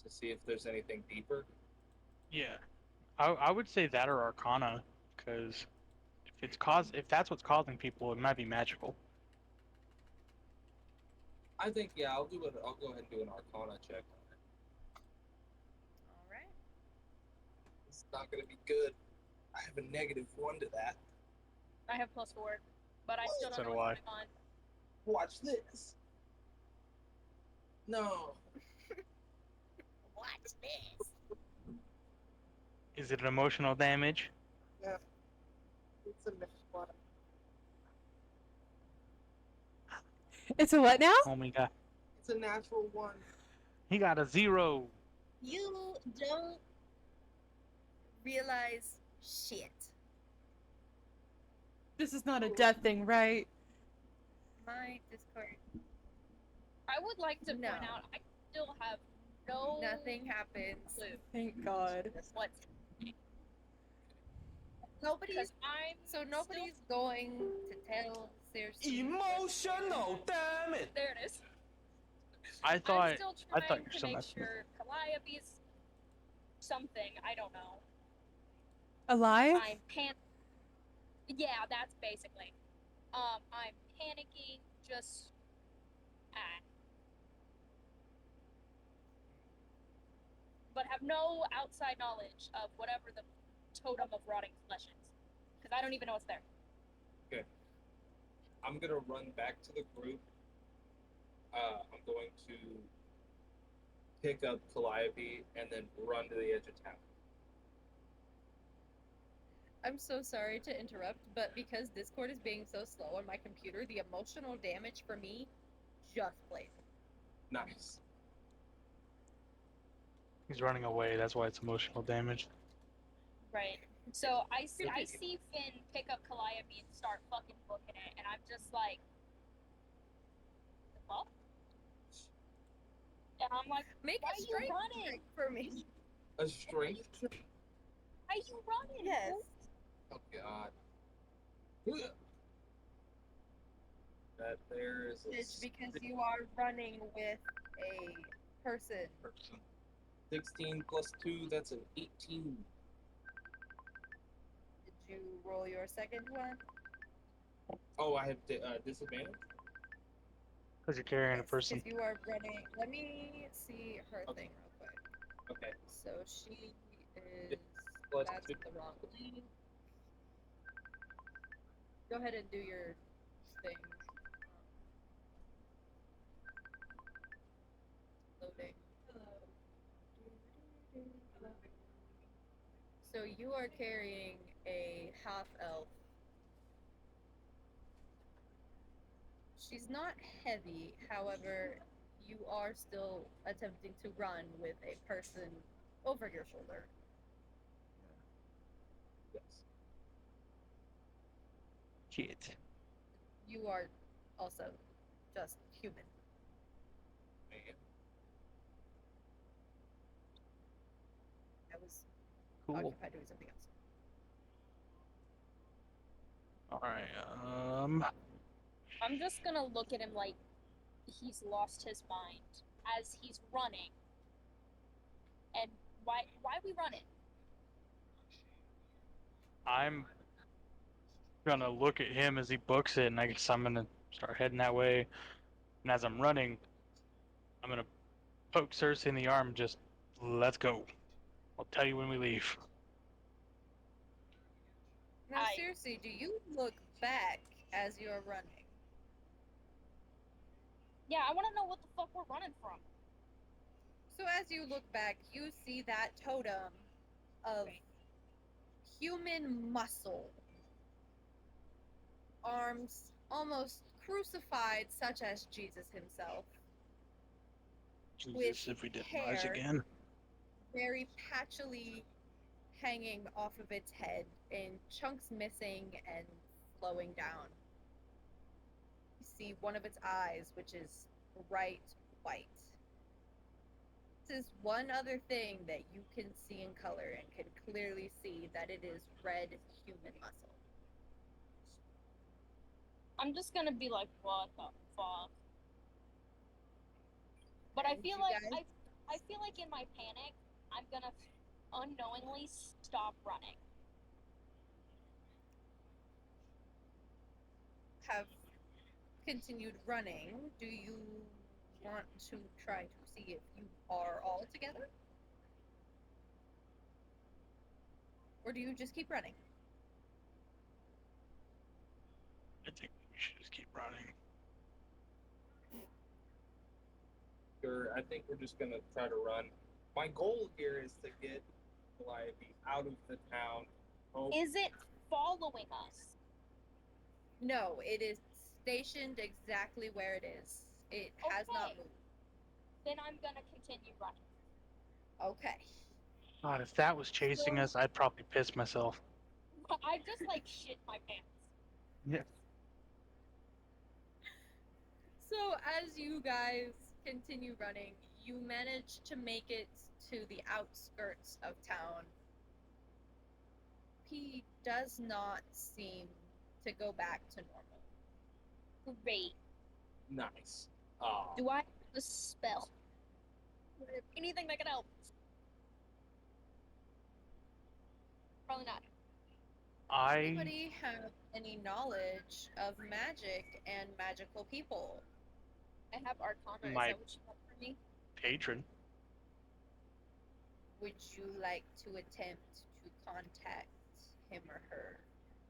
to see if there's anything deeper? Yeah, I would say that or Arcana, because if that's what's causing people, it might be magical. I think I'll do it. I'll go ahead and do an Arcana check on it. Alright. It's not gonna be good. I have a -1 to that. I have +4, but I still So don't know do what's I. going on. Watch this. No. Watch this. Is it an emotional damage? It's a -1. It's a what now? Oh my god, It's a natural 1. he got a 0. You don't realize shit. This is not a death thing, right? My Discord. I would like to No. point out I still have no Nothing happens. clue Thank God. what's Nobody's because I'm nobody's going to tell Circe. Emotional, damn it! There it is. I I'm thought still I trying thought you're to so make messed. sure Calliope's something. I don't know. Alive? I'm Yeah, that's basically. I'm panicking. Just. But have no outside knowledge of whatever the totem of rotting flesh is, because I don't even know what's there. I'm gonna run back to the group. I'm going to pick up Calliope and then run to the edge of town. I'm so sorry to interrupt, but because Discord is being so slow on my computer, the emotional damage for me just played. Nice. He's running away. That's why it's emotional damage. Right. So I see Finn pick up Calliope and start fucking booking it, and I'm just like, I'm like, Make why a are you strength running? check for me. A strength check? Why are you running? Yes. Oh god. That there is a It's because you are running with a person. 16 plus 2, that's an 18. Did you roll your second one? Oh, I have disadvantage? Because you're carrying a person. Because you are running. Let me see her Okay. thing real quick. Okay. So she is. Plus That's 2. the wrong lane. Go ahead and do your thing. Loading. So you are carrying a half elf. She's not heavy, however, you are still attempting to run with a person over your shoulder. Yes. Shit. You are also just human. Man. I was Cool. occupied doing something else. Alright, I'm just gonna look at him like he's lost his mind as he's running. And why are we running? I'm gonna look at him as he books it, and I guess I'm gonna start heading that way. And as I'm running, I'm gonna poke Circe in the arm, just, let's go. I'll tell you when we leave. Now, seriously, do you look back as you're running? Yeah, I wanna know what the fuck we're running from. So as you look back, you see that totem of human muscle. Arms almost crucified, such as Jesus himself. Jesus, if we didn't rise hair again. very patchily hanging off of its head in chunks missing and flowing down. You see one of its eyes, which is bright white. This is one other thing that you can see in color and can clearly see that it is red human muscle. I'm just gonna be like, what the fuck? But I And feel you like guys- I feel like in my panic, I'm gonna unknowingly stop running. Have continued running. Do you want to try to see if you are all together? Or do you just keep running? I think we should just keep running. Sure, I think we're just gonna try to run. My goal here is to get Calliope out of the town. Oh, Is it following us? No, it is stationed exactly where it is. It has not Okay. moved. Then I'm gonna continue running. Okay. God, if that was chasing us, I'd probably piss myself. I just like shit my pants. Yeah. So as you guys continue running, you manage to make it to the outskirts of town. He does not seem to go back to normal. Great. nice. Do I have a spell? Anything that can help? Probably not. Anybody have any knowledge of magic and magical people? I have Arcana. My- Is that what you want from me? Patron. Would you like to attempt to contact him or her?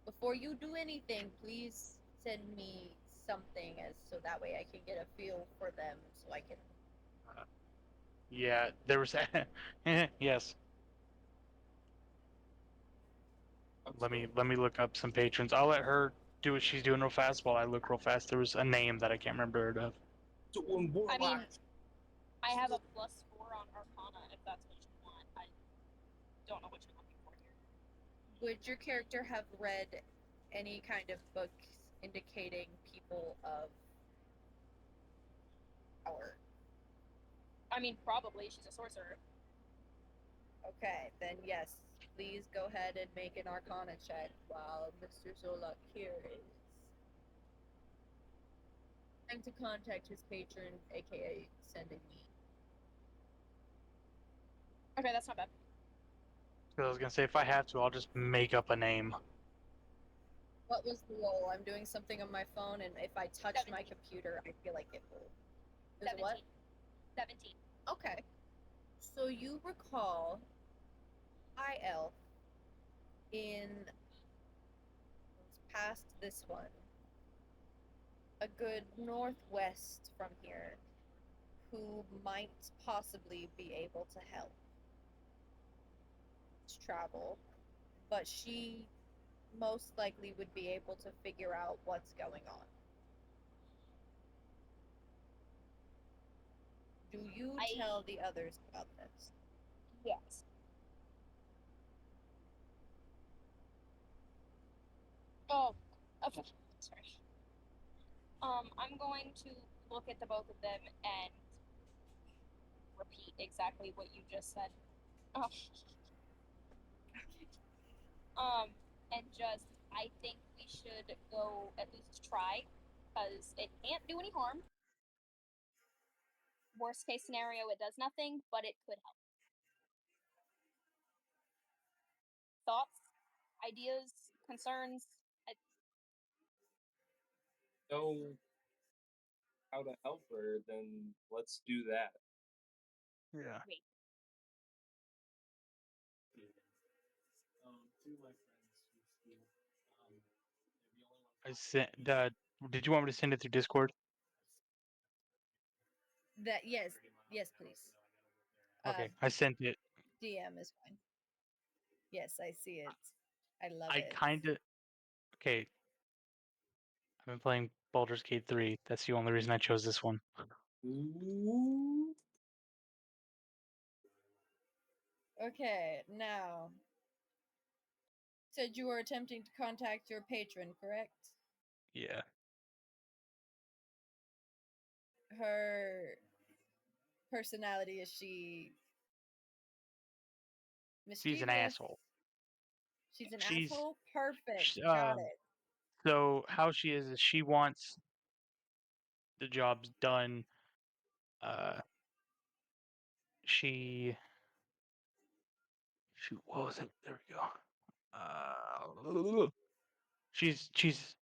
Before you do anything, please send me something as so that way I can get a feel for them so I can. Yeah, there was. Yes. Let me look up some patrons. I'll let her do what she's doing real fast while I look real fast. There was a name that I can't remember it of. I mean, I have a +4 on Arcana if that's what you want. I don't know what you're looking for here. Would your character have read any kind of books indicating people of power? I mean, probably. She's a sorcerer. Okay, then yes, please go ahead and make an Arcana check while Mr. Zolok here is trying to contact his patron, aka sending me. Okay, that's not bad. So I was gonna say, if I have to, I'll just make up a name. What was the roll? I'm doing something on my phone, and if I touch my 17. computer, I feel like it will. Is it 17. what? 17. Okay. So you recall High Elf in past this one, a good northwest from here, who might possibly be able to help travel, but she most likely would be able to figure out what's going on. Do you tell the others about this? Yes. Oh, okay. Sorry. I'm going to look at the both of them and repeat exactly what you just said. Oh. And just, I think we should go at least try, because it can't do any harm. Worst case scenario, it does nothing, but it could help. Thoughts, ideas, concerns? Know how to help her, then let's do that. Yeah. Wait. I sent. Did you want me to send it through Discord? That yes, please. Okay, I sent it. DM is fine. Yes, I see it. I love I it. kind of. Okay. I've been playing Baldur's Gate 3. That's the only reason I chose this one. Ooh. Okay, now. Said you were attempting to contact your patron, correct? Yeah. Her personality, is she mischievous? She's an asshole. She's an She's- asshole? Perfect. sh- Got um, it. So how she is she wants the jobs done. She. Shoot, what was it? There we go. She's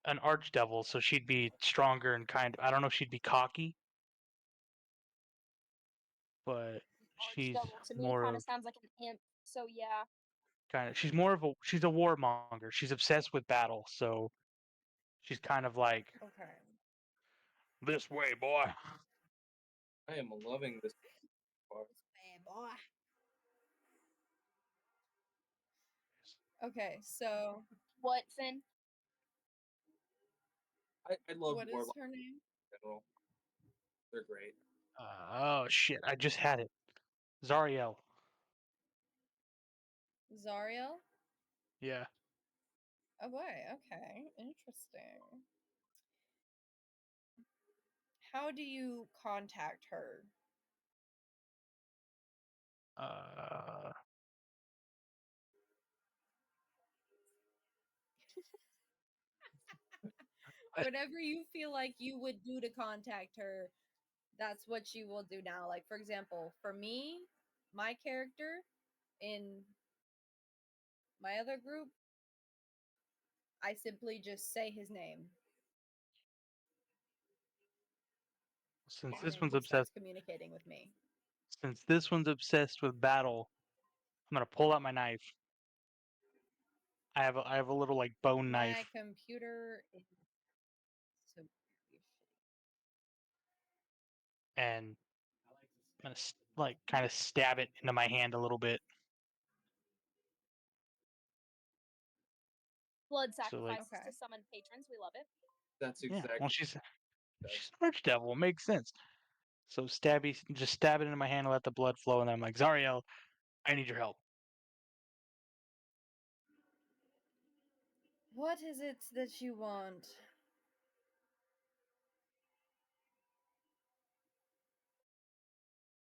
an archdevil, so she'd be stronger and kind of. I don't know if she'd be cocky, but she's Archdevil to me more kind of of sounds like an imp, so yeah. she's more of a she's a warmonger. She's obsessed with battle, so she's kind of like Okay. this way, boy. I am loving this part. Hey, boy. Okay, so What, Finn? I love what is warlocks her name? in general. They're great. Oh shit! I just had it. Zariel. Zariel? Yeah. Oh boy, okay. Interesting. How do you contact her? Uh. Whatever you feel like you would do to contact her, that's what you will do now. Like, for example, for me, my character in my other group, I simply just say his name, Since and this then one's he obsessed. starts communicating with me. Since this one's obsessed with battle, I'm gonna pull out my knife. I have a little like bone My knife, computer is so shitty. and I'm gonna like kind of stab it into my hand a little bit. Blood So like, sacrifices Okay. to summon patrons. We love it. That's yeah. exactly Well, she's an archdevil. Makes sense. So just stab it into my hand and let the blood flow, and then I'm like, Zariel, I need your help. What is it that you want?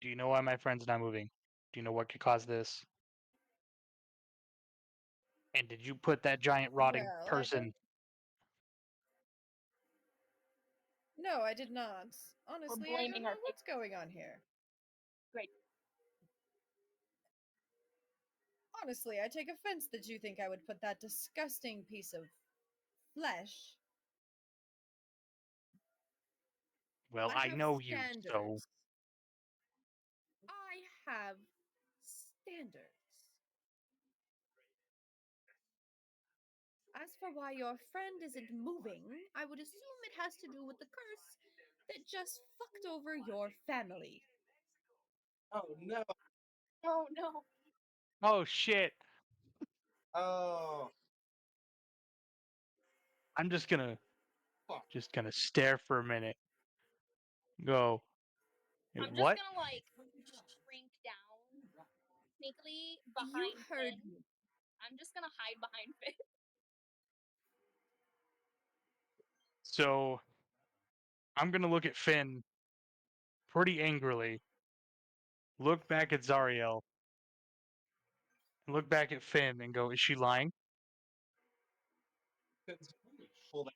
Do you know why my friend's not moving? Do you know what could cause this? And did you put that giant rotting Well, I person? No, I did not. Honestly, I don't blaming know our what's going on here. Great. Honestly, I take offense that you think I would put that disgusting piece of flesh. Well, I I have know you, standards. so I have standards. As for why your friend isn't moving, I would assume it has to do with the curse that just fucked over your family. Oh no. Oh no. oh shit! Oh I'm just gonna fuck. stare for a minute. Go. I'm just What? gonna like shrink down sneakily You behind heard Finn. me. I'm just gonna hide behind Finn. So I'm gonna look at Finn pretty angrily. Look back at Zariel. And look back at Finn and go, "Is she lying?" Pull that.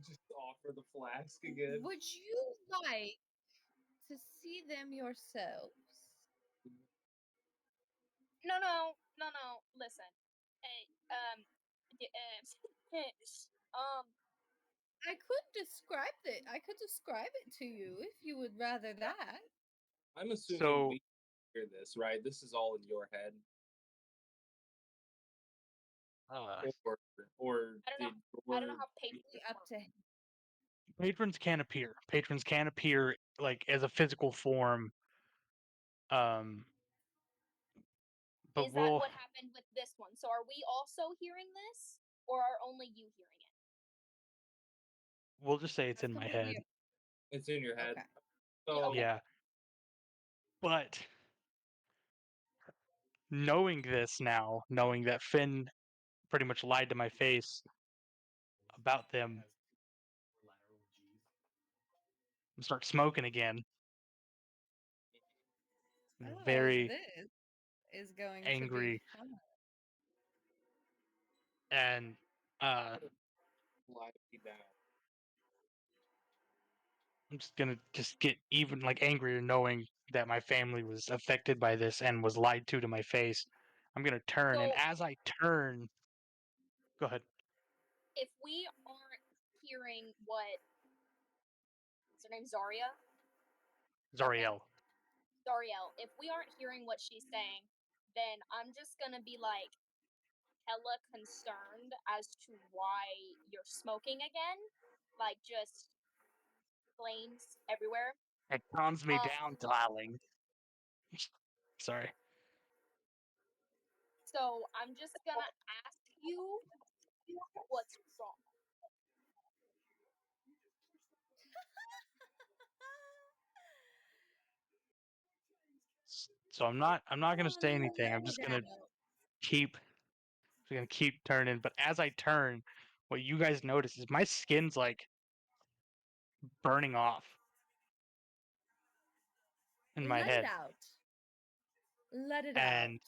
Just offer the flask again. Would you like to see them yourselves? No. Listen. Hey, um, I could describe it. I could describe it to you if you would rather that. I'm assuming So we hear this, right? This is all in your head. uh, Or I don't know. did I don't know your how patrons Really up to him. patrons can appear. Patrons can appear like as a physical form. Um, but Is that we'll what happened with this one? So are we also hearing this, or are only you hearing it? just say it's That's in my completely head. it's in your head. okay. So Okay. Yeah. But knowing this now, knowing that Finn pretty much lied to my face about them, I'm start smoking again. Oh, Very this is going to be angry, fun. and lie me down. I'm just gonna get even like angrier knowing that my family was affected by this and was lied to my face. I'm gonna turn, and So as I turn, go ahead, if we aren't hearing what is her name, Zarya? Zariel. Zariel, if we aren't hearing what she's saying, then I'm just gonna be like hella concerned as to why you're smoking again. Like just flames everywhere. It calms me Um down, darling. Sorry. so I'm just gonna ask you what's wrong. So I'm not gonna say anything. I'm Let just it gonna out. keep turning. But as I turn, what you guys notice is my skin's like burning off in my Let it head. out. Let it out. And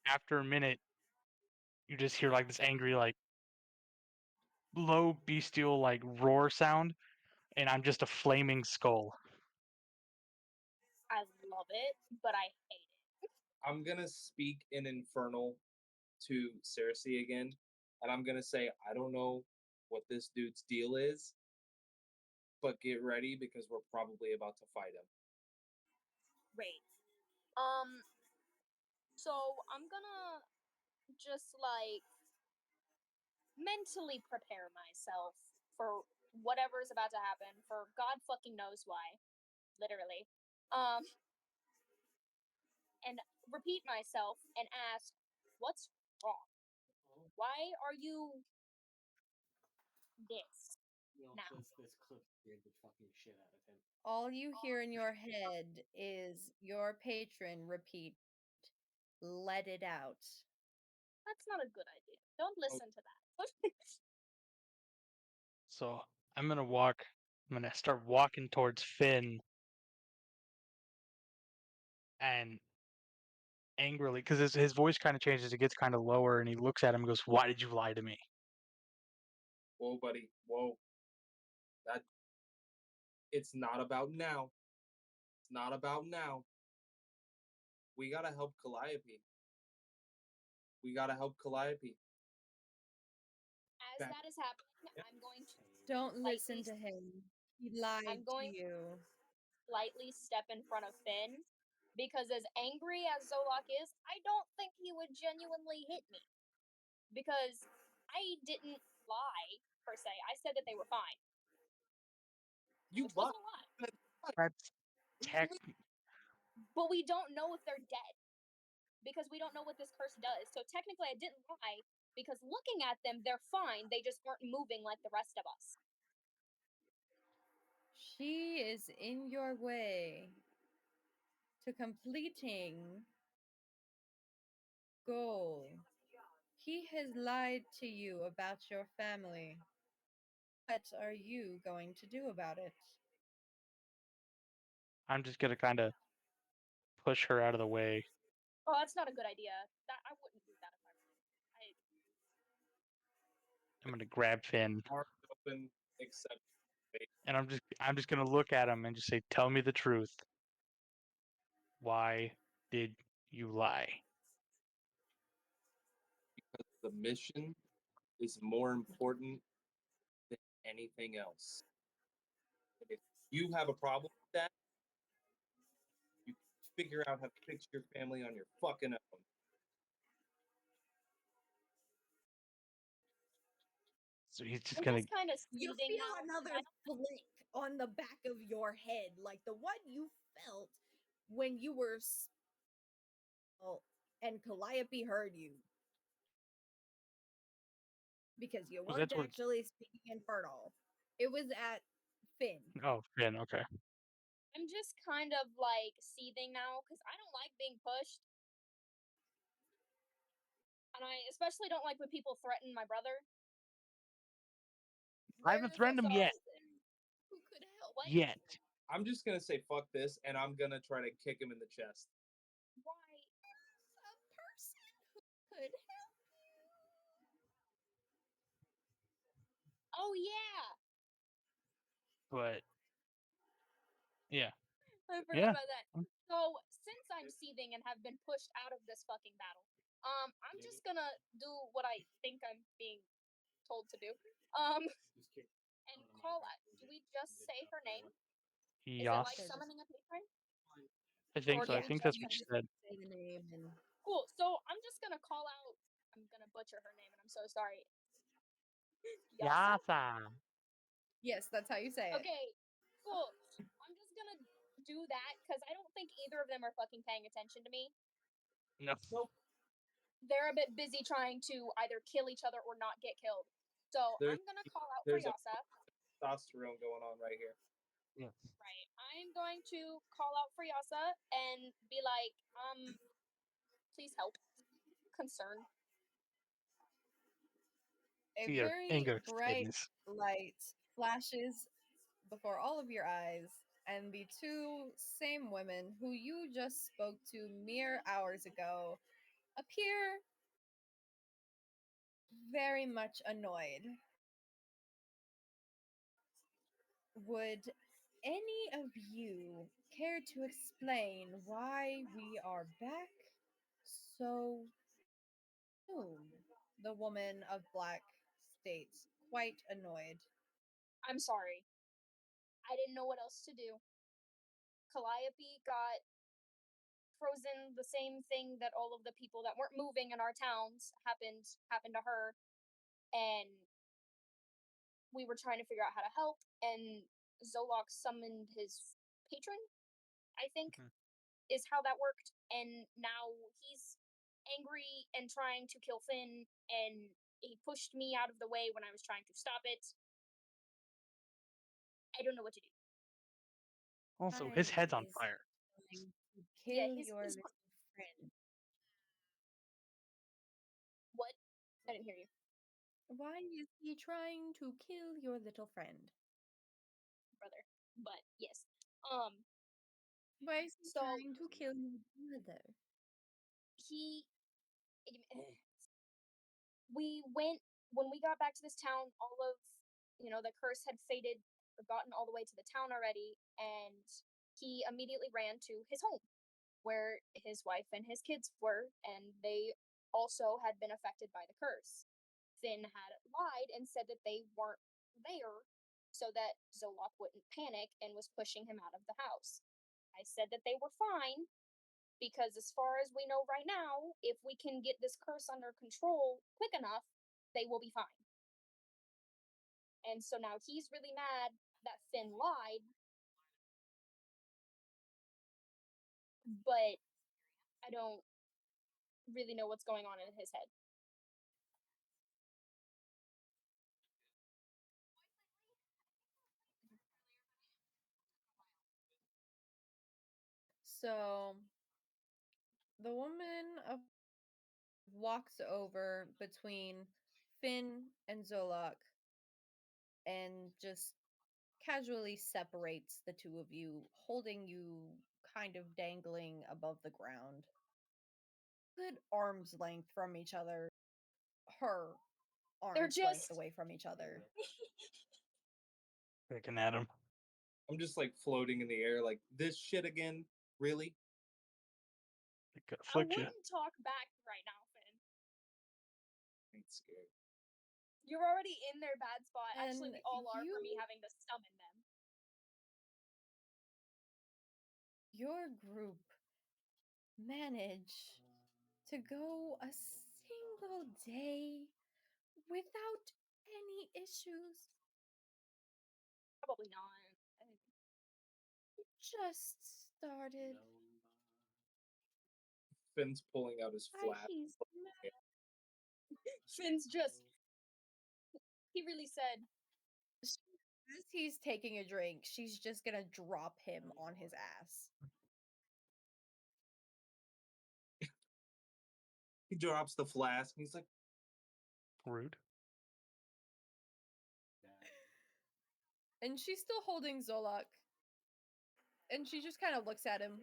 after a minute, you just hear like this angry, like low bestial, like roar sound, and I'm just a flaming skull. I love it, but I hate it. I'm gonna speak in Infernal to Circe again, and I'm gonna say I don't know what this dude's deal is, but get ready because we're probably about to fight him. Great. So I'm gonna just like mentally prepare myself for whatever is about to happen for God fucking knows why, literally. Um, and repeat myself and ask, what's wrong? Why are you this now? All you hear in your head is your patron repeat, let it out. That's not a good idea. Don't listen to that. So I'm gonna walk I'm gonna start walking towards Finn and angrily, because his voice kind of changes. It gets kind of lower, and he looks at him and goes, "Why did you lie to me?" Whoa, buddy. Whoa. That it's not about now. It's not about now. We gotta help Calliope. We gotta help Calliope. As Back- that is happening, Yeah. I'm going to Don't listen lightly to him. He lied I'm going to you. slightly step in front of Finn, because as angry as Zolok is, I don't think he would genuinely hit me. Because I didn't lie, per se. I said that they were fine. You Which lied. wasn't a lie. That's What do you tech. mean? But we don't know if they're dead. Because we don't know what this curse does. So technically I didn't lie, because looking at them, they're fine. They just aren't moving like the rest of us. She is in your way to completing goal. He has lied to you about your family. What are you going to do about it? I'm just gonna kind of push her out of the way. Oh, that's not a good idea. That I wouldn't do that if I were you. I'm gonna grab Finn, Arms open, except and I'm just gonna look at him and just say, "Tell me the truth. Why did you lie?" the mission is more important than anything else. And if you have a problem with that, you can figure out how to fix your family on your fucking own. So he's just I'm gonna. just kind of You seething feel now. another flick on the back of your head, like the one you felt when you were and Calliope heard you. Because you Well, weren't that's what. actually speaking Infernal. It was at Finn. Oh, Finn. Okay. I'm just kind of like seething now because I don't like being pushed. And I especially don't like when people threaten my brother. I haven't There's threatened a him yet. person who could help. What? Yet. I'm just gonna say fuck this, and I'm gonna try to kick him in the chest. Why? A person who could help you. Oh yeah, But yeah. I forgot Yeah. about that. So since I'm seething and have been pushed out of this fucking battle, I'm just gonna do what I think I'm being told to do. And call out. Do we just say her name? Is it like Yas. summoning a patron? I think Or so. do I we think just that's You what say? she just said. say the name and Cool. So I'm just gonna call out. I'm gonna butcher her name, and I'm so sorry. Yasah. Yasah. yes, that's how you say it. Okay. Cool. I'm just gonna do that because I don't think either of them are fucking paying attention to me. No. Nope. They're a bit busy trying to either kill each other or not get killed. So There's I'm gonna call out for there's a Yasah. testosterone going on right here. Yes. Right. I'm going to call out for Yasah and be like, please help. Concern. A Your very anger bright sadness. light flashes before all of your eyes, and the two same women who you just spoke to mere hours ago appear very much annoyed. Would any of you care to explain why we are back so soon? The woman of black states, quite annoyed. I'm sorry. I didn't know what else to do. Calliope got frozen, the same thing that all of the people that weren't moving in our towns happened to her, and we were trying to figure out how to help, and Zolok summoned his patron, I think, Mhm. is how that worked, and now he's angry and trying to kill Finn, and he pushed me out of the way when I was trying to stop it. I don't know what to do. Also, Why his head's on is fire. trying to Yeah, kill he's your he's little friend? what? I didn't hear you. Why is he trying to kill your little friend? brother. But yes. Why is he So- trying to kill your brother? he we went when we got back to this town, all of the curse had faded or gotten all the way to the town already, and he immediately ran to his home where his wife and his kids were, and they also had been affected by the curse. Finn had lied and said that they weren't there so that Zolok wouldn't panic and was pushing him out of the house. I said that they were fine because as far as we know right now, if we can get this curse under control quick enough, they will be fine. And so now he's really mad that Finn lied, but I don't really know what's going on in his head. So the woman walks over between Finn and Zolok and just casually separates the two of you, holding you kind of dangling above the ground. Good arm's length from each other. Her arm's length just- away from each other. Picking at him. I'm just like floating in the air, like this shit again. Really? They could I afflict you. wouldn't talk back right now, Finn. Ain't scared. You're already in their bad spot. Actually, And we all are for me you- having to summon them. Your group manage to go a single day without any issues. Probably not. Just started. Finn's pulling out his Why, flask. he's mad. Finn's just. He really said, As he's taking a drink, she's just gonna drop him on his ass. He drops the flask and he's like, Rude. And she's still holding Zolok. And she just kind of looks at him.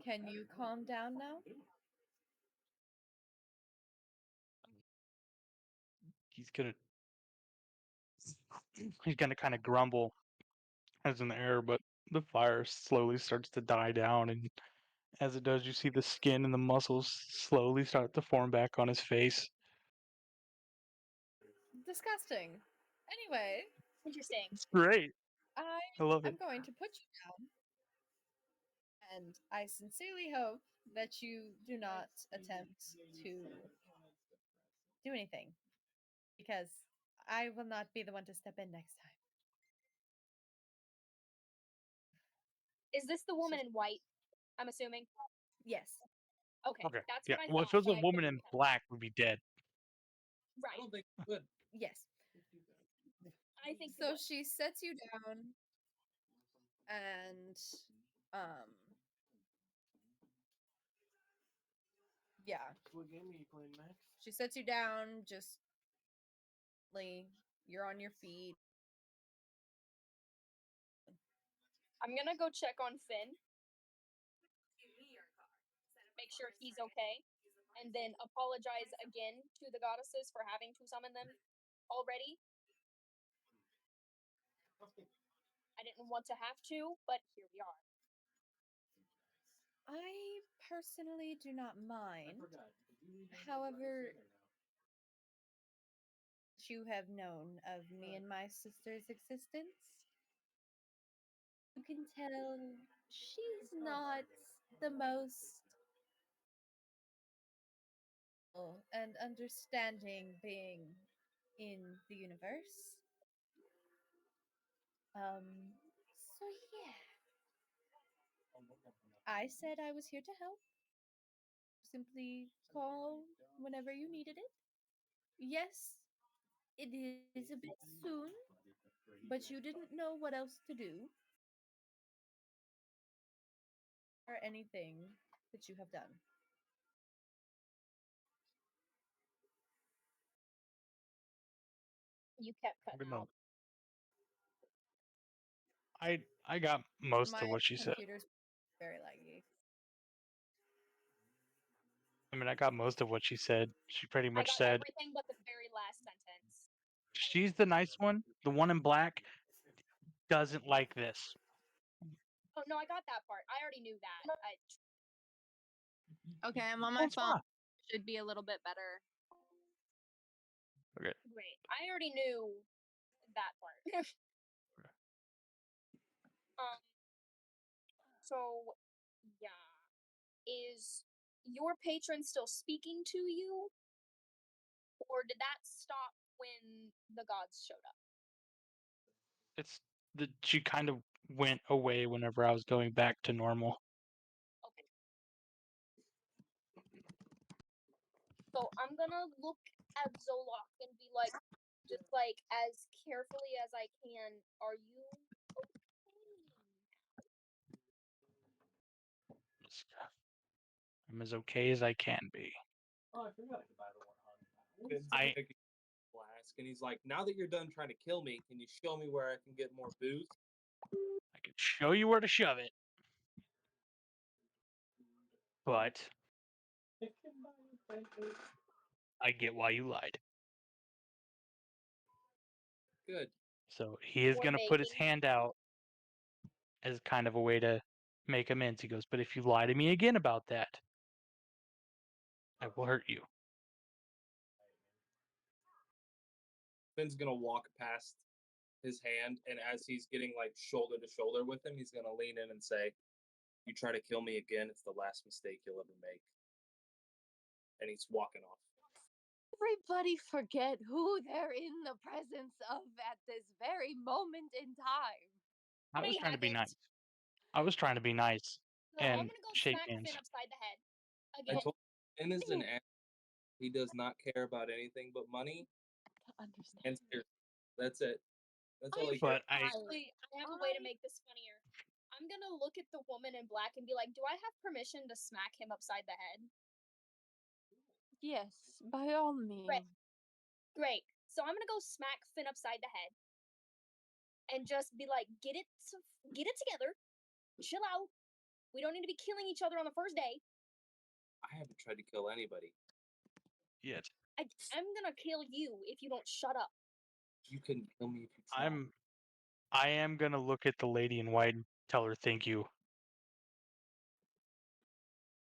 Can you calm down now? He's gonna kind of grumble as in the air, but the fire slowly starts to die down, and as it does, you see the skin and the muscles slowly start to form back on his face. Disgusting. Anyway, interesting. It's great. I I love am it. going to put you down. And I sincerely hope that you do not attempt to do anything. Because I will not be the one to step in next time. Is this the woman in white? I'm assuming. Yes. Okay, Okay. that's Yeah. what I Well, if thought. it was but a I woman in couldn't tell. black, would be dead. I Right. don't think he would. Yes. I think So would. she sets you down and yeah. What game are you playing, Max? She sets you down, just you're on your feet. I'm gonna go check on Finn. Make sure he's okay. And then apologize again to the goddesses for having to summon them already. I didn't want to have to, but here we are. I personally do not mind. However, you have known of me and my sister's existence. You can tell she's not the most and understanding being in the universe. So yeah. I said I was here to help. Simply call whenever you needed it. Yes, it is a bit soon, but you didn't know what else to do. Or anything that you have done. You kept Good cutting enough. out. I got most My of what she said. computer's very laggy. I mean, I got most of what she said. She pretty I much got said everything but the very last sentence. she's the nice one. The one in black doesn't like this. Oh no, I got that part. I already knew that. Okay, I'm on Well, my it's phone. fine. Should be a little bit better. Okay. Great. I already knew that part. um. So, yeah, is your patron still speaking to you, or did that stop when the gods showed up? It's the she kind of went away whenever I was going back to normal. Okay. So I'm gonna look at Zolok and be like, just like as carefully as I can, are you okay? I'm as okay as I can be. Finn's I- taking a flask, and he's like, "Now that you're done trying to kill me, can you show me where I can get more booze?" I can show you where to shove it. But I get why you lied. Good. So he is Or going to put his making- hand out as kind of a way to make amends. He goes, but if you lie to me again about that, I will hurt you. Finn's gonna walk past his hand, and as he's getting like shoulder to shoulder with him, he's gonna lean in and say, "You try to kill me again, it's the last mistake you'll ever make." And he's walking off. Everybody forget who they're in the presence of at this very moment in time. I was May trying to be haven't. nice. I was trying to be nice So I'm and gonna go shake smack hands. Finn upside the head I again. told Finn is an ass. He does not care about anything but money Understand. and Circe. That's it. That's all he cares. But I Actually, I have a way to make this funnier. I'm gonna look at the woman in black and be like, "Do I have permission to smack him upside the head?" Yes, by all means. Great. So I'm gonna go smack Finn upside the head, and just be like, "Get it together. Chill out. We don't need to be killing each other on the first day. I haven't tried to kill anybody. yes, I'm gonna kill you if you don't shut up." You couldn't kill me if you tried. I am gonna look at the lady in white and tell her thank you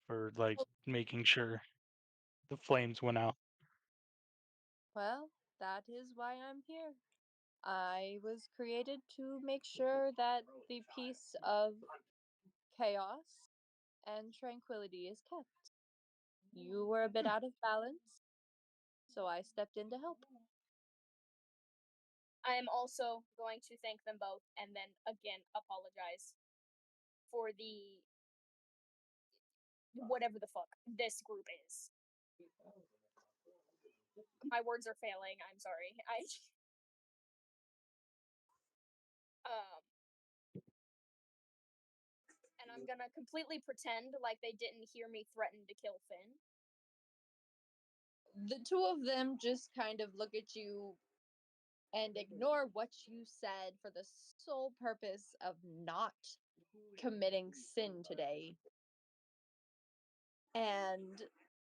for like making sure the flames went out. Well, that is why I'm here. I was created to make sure that the peace of chaos and tranquility is kept. You were a bit out of balance, so I stepped in to help. I am also going to thank them both and then again apologize for the whatever the fuck this group is. My words are failing. I'm sorry. And I'm gonna completely pretend like they didn't hear me threaten to kill Finn. The two of them just kind of look at you and ignore what you said for the sole purpose of not committing sin today. And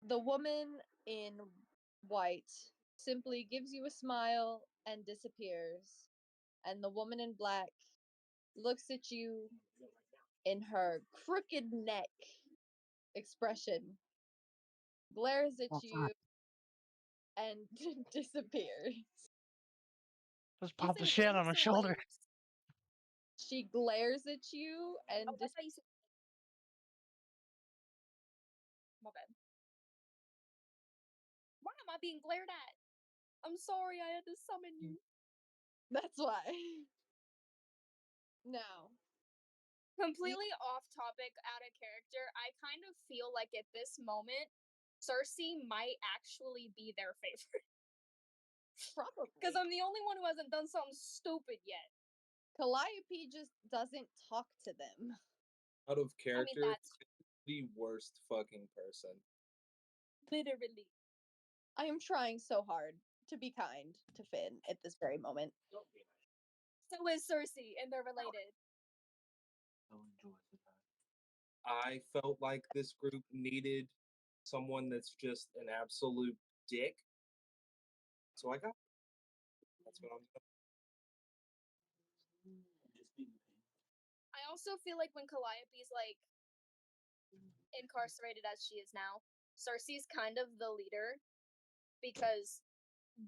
the woman in white simply gives you a smile and disappears. And the woman in black looks at you in her crooked neck expression, glares at you, and disappears. Just You pop the said shit on winks my or shoulder. waves? She glares at you and Oh, I thought you said. My bad. Why am I being glared at? I'm sorry, I had to summon you. that's why. Now, Completely off topic, out of character. I kind of feel like at this moment, Circe might actually be their favorite. probably. Because I'm the only one who hasn't done something stupid yet. Calliope just doesn't talk to them. Out of character, that's- the worst fucking person. Literally. I am trying so hard to be kind to Finn at this very moment. So is Circe, and they're related. I felt like this group needed someone that's just an absolute dick. So I got. That's what I'm. I also feel like when Calliope's like incarcerated as she is now, Circe's kind of the leader because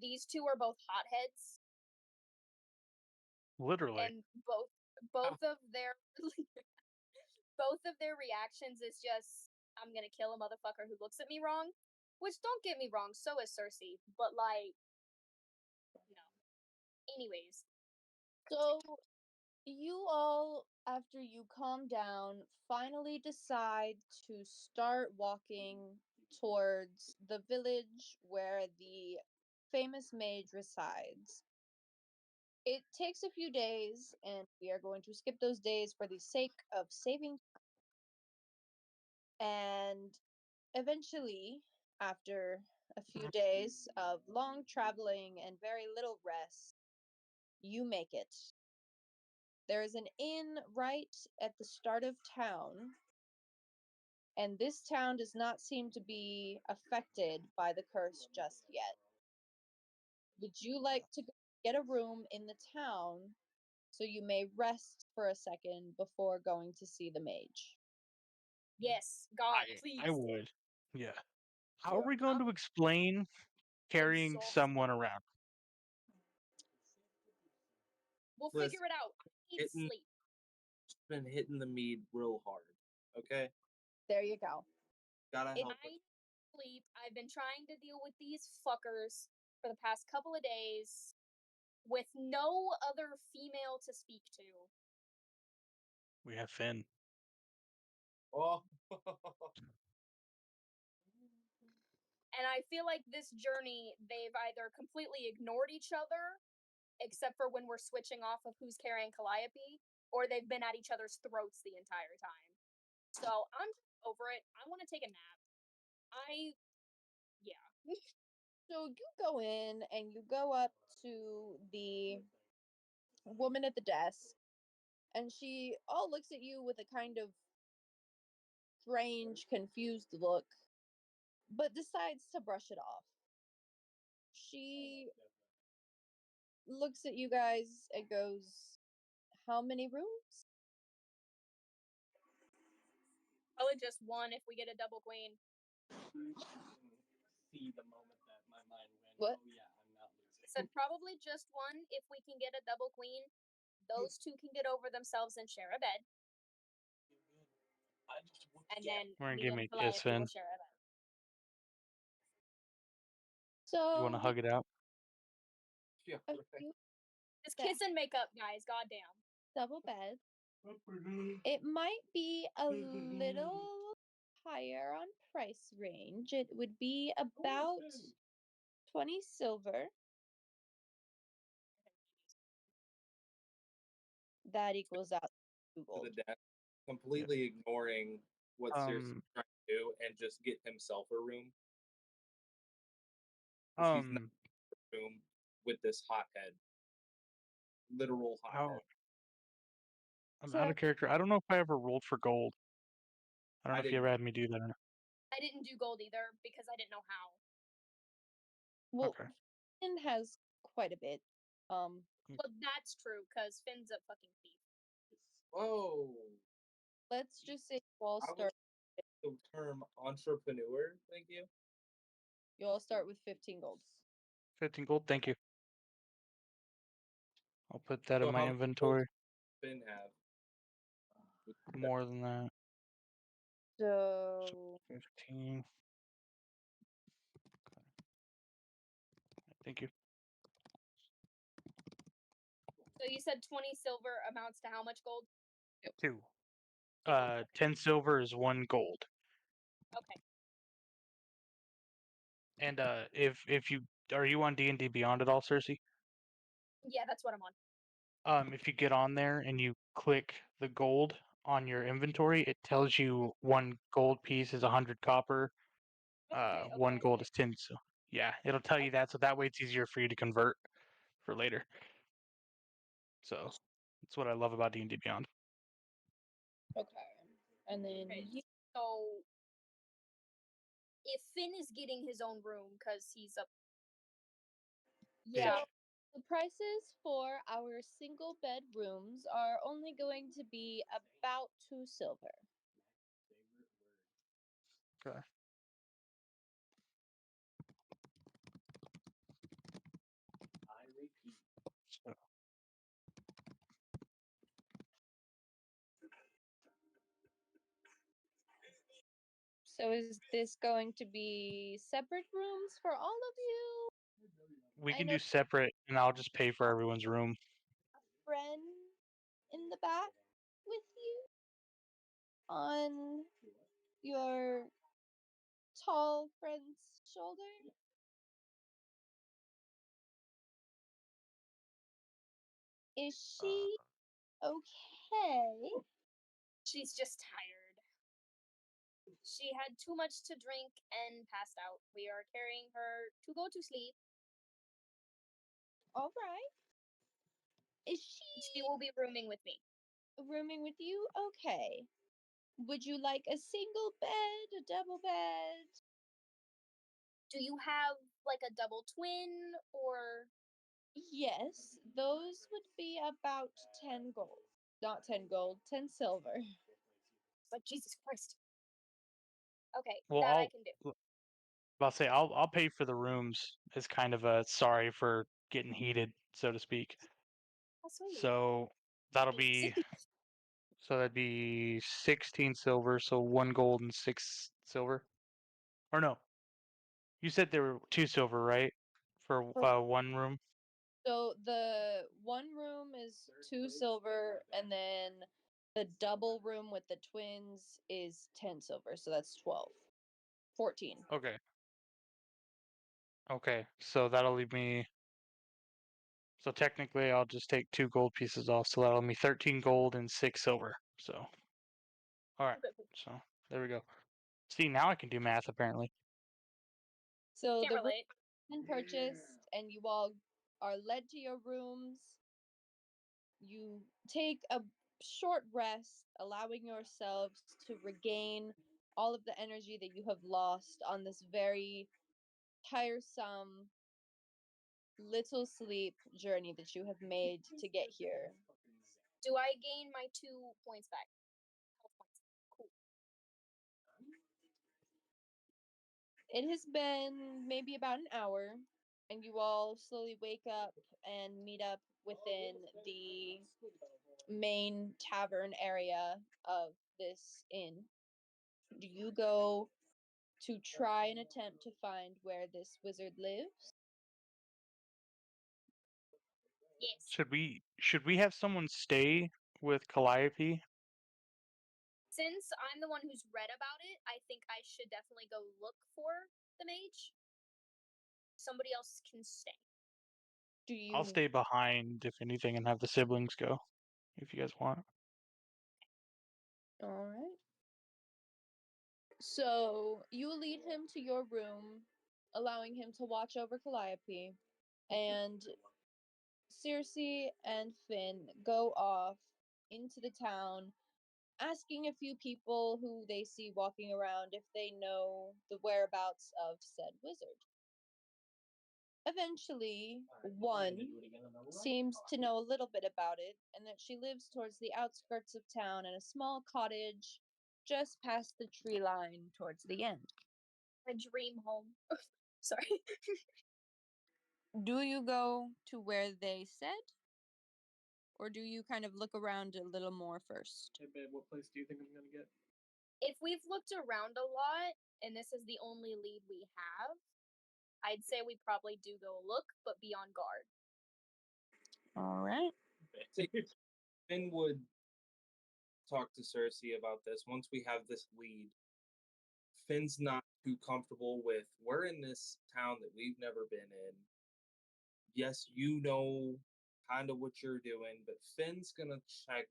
these two are both hotheads Literally. and both of their both of their reactions is just I'm gonna kill a motherfucker who looks at me wrong. Which don't get me wrong, so is Circe, but like anyways. So you all, after you calm down, finally decide to start walking towards the village where the famous mage resides. It takes a few days, and we are going to skip those days for the sake of saving. And eventually, after a few days of long traveling and very little rest, you make it. There is an inn right at the start of town, and this town does not seem to be affected by the curse just yet. Would you like to get a room in the town so you may rest for a second before going to see the mage? Yes, God, please. I would. Yeah. How are Sure, we going to explain carrying exhausted. someone around? We'll Listen, figure it out. I need hitting- sleep. Been hitting the mead real hard. Okay, There you go. gotta If help. I need sleep, I've been trying to deal with these fuckers for the past couple of days with no other female to speak to. We have Finn. Oh, And I feel like this journey, they've either completely ignored each other, except for when we're switching off of who's carrying Calliope, or they've been at each other's throats the entire time. So I'm over it. I want to take a nap. Yeah. So you go in and you go up to the woman at the desk, and she all looks at you with a kind of strange, confused look, but decides to brush it off. She looks at you guys and goes, "How many rooms?" Probably just one if we get a double queen. See the moment that my mind went. What? Oh yeah, I'm not losing. I said probably just one if we can get a double queen. Those two can get over themselves and share a bed. I just And then We're gonna me give and me a Calliope kiss, Finn. will share a bed. So You want to hug it out? yeah, a right. few Just kiss and makeup, guys. Goddamn. double bed. It might be a little higher on price range. It would be about 20 silver. That equals out to To gold. the desk, completely ignoring what Circe is trying to do, and just get himself a room. She's not in a room with this hothead, literal hothead. I'm out of character. I don't know if I ever rolled for gold. I don't know if you ever had me do that or not. I didn't do gold either because I didn't know how. Well, Okay. Finn has quite a bit. Well, that's true because Finn's a fucking thief. Whoa! Let's just say you all I would start. the term entrepreneur. Thank you. You all start with 15 gold. 15 gold, thank you. I'll put that So in my how much gold inventory. does Finn have? More than that. So 15. Thank you. So you said 20 silver amounts to how much gold? 2. 10 silver is 1 gold. Okay. And if you are you on D&D Beyond at all, Circe? Yeah, that's what I'm on. If you get on there and you click the gold on your inventory, it tells you 1 gold piece is 100 copper. Okay, 1 okay. gold is 10. So yeah, it'll tell you that. So that way it's easier for you to convert for later. So that's what I love about D&D Beyond. Okay. And then Okay. you, So if Finn is getting his own room because he's up, yeah, So the prices for our single bed rooms are only going to be about 2 silver. Okay. I repeat. So, So is this going to be separate rooms for all of you? we I can know do separate, and I'll just pay for everyone's room. friend in the back with you on your tall friend's shoulder. Is she okay? she's just tired. She had too much to drink and passed out. We are carrying her to go to sleep. All right. Is She she will be rooming with me. rooming with you? Okay. Would you like a single bed, a double bed? Do you have like a double twin or Yes, those would be about 10 gold. Not 10 gold, 10 silver. like Jesus Christ? Okay, Well, that I can do. I'll say I'll pay for the rooms as kind of a sorry for getting heated, so to speak. How sweet. So that'll be that'd be 16 silver, so 1 gold and 6 silver. Or no, you said there were 2 silver, right? For one room. So the one room is 2 silver, and then the double room with the twins is 10 silver, so that's 12. 14. Okay. Okay, so that'll leave me. So technically, I'll just take 2 gold pieces off, so that'll leave me 13 gold and 6 silver. So, all right. Okay, So there we go. See, now I can do math apparently. So can't the room relate. has been purchased, and you all are led to your rooms. You take a short rest, allowing yourselves to regain all of the energy that you have lost on this very tiresome little sleep journey that you have made to get here. Do I gain my 2 points back? Health points. Cool. It has been maybe about an hour, and you all slowly wake up and meet up within the main tavern area of this inn. Do you go to try and attempt to find where this wizard lives? Yes. Should we have someone stay with Calliope? Since I'm the one who's read about it, I think I should definitely go look for the mage. Somebody else can stay. Do I'll you stay behind if anything and have the siblings go, if you guys want. All right. So you lead him to your room, allowing him to watch over Calliope, and Circe and Finn go off into the town, asking a few people who they see walking around if they know the whereabouts of said wizard. Eventually, one seems to know a little bit about it, and that she lives towards the outskirts of town in a small cottage just past the tree line towards the end. My dream home. Sorry. Do you go to where they said? Or do you kind of look around a little more first? Hey babe, what place do you think I'm gonna get? If we've looked around a lot and this is the only lead we have, I'd say we probably do go look, but be on guard. All right. Finn would talk to Circe about this once we have this lead. Finn's not too comfortable with we're in this town that we've never been in. Yes, you know kind of what you're doing, but Finn's gonna check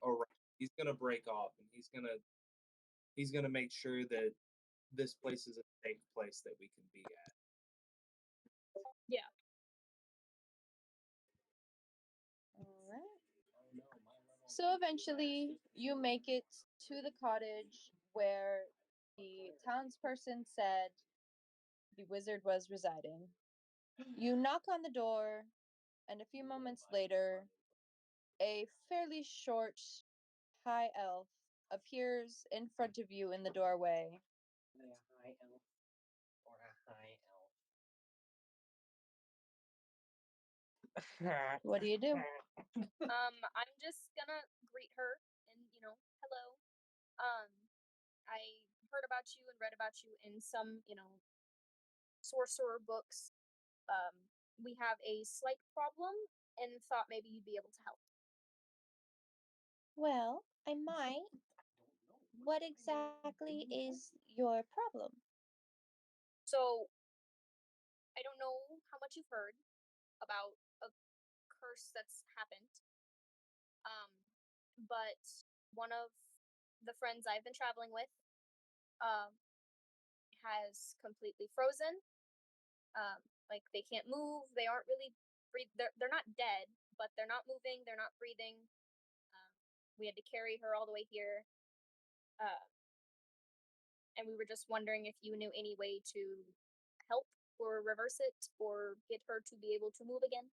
around. He's gonna break off and he's gonna make sure that this place is a safe place that we can be at. Yeah. All right. So eventually, you make it to the cottage where the townsperson said the wizard was residing. You knock on the door, and a few moments later, a fairly short, high elf appears in front of you in the doorway. A high elf or a high elf. What do you do? I'm just gonna greet her and, hello. I heard about you and read about you in some, sorcerer books. We have a slight problem and thought maybe you'd be able to help. Well, I might. What exactly is your problem? So, I don't know how much you've heard about a curse that's happened. But one of the friends I've been traveling with, um, has completely frozen. Like they can't move. They aren't really breathe. They're not dead, but they're not moving. They're not breathing. We had to carry her all the way here, uh, and we were just wondering if you knew any way to help or reverse it or get her to be able to move again.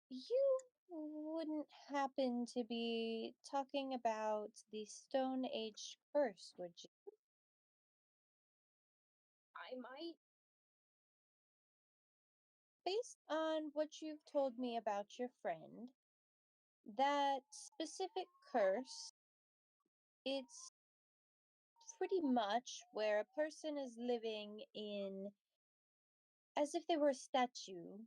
You wouldn't happen to be talking about the Stone Age curse, would you? I might. Based on what you've told me about your friend, that specific curse, it's pretty much where a person is living in as if they were a statue.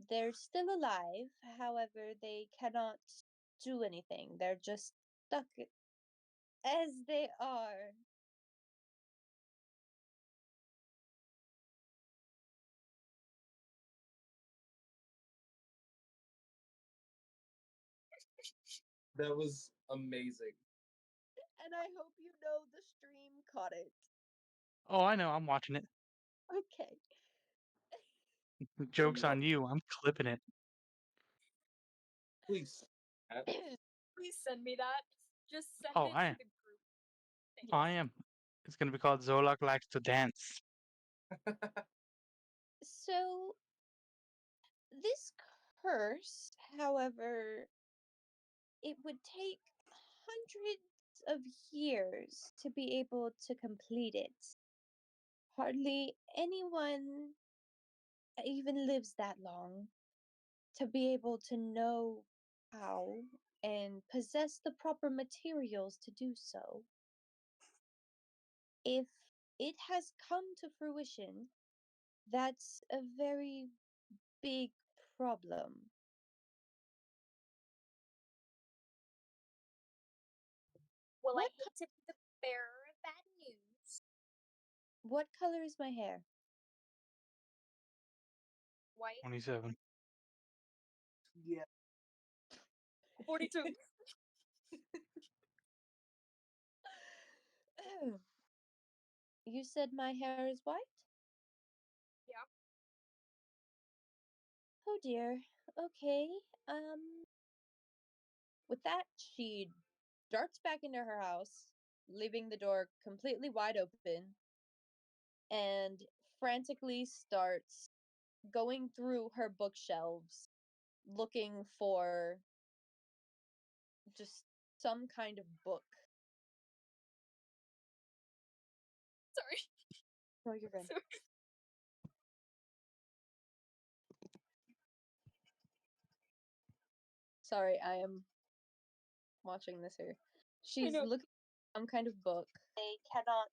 They're still alive, however, they cannot do anything. They're just stuck as they are. That was amazing. And I hope you know the stream caught it. Oh, I know. I'm watching it. Okay. Joke's on you. I'm clipping it. Please. Please send me that. Just send Oh, it I to am. the group. Thanks. Oh, I am. It's gonna be called Zolok Likes to Dance. So, this curse, however, it would take hundreds of years to be able to complete it. Hardly anyone even lives that long to be able to know how and possess the proper materials to do so. If it has come to fruition, that's a very big problem. Well, I What hate to be the bearer of bad news. what color is my hair? White 27. Yeah. 42. You said my hair is white? Yeah. Oh dear. Okay. With that, she darts back into her house, leaving the door completely wide open, and frantically starts going through her bookshelves, looking for just some kind of book. Sorry. No, you're good. Sorry. Sorry, I am watching this here. She's know. looking for some kind of book. They cannot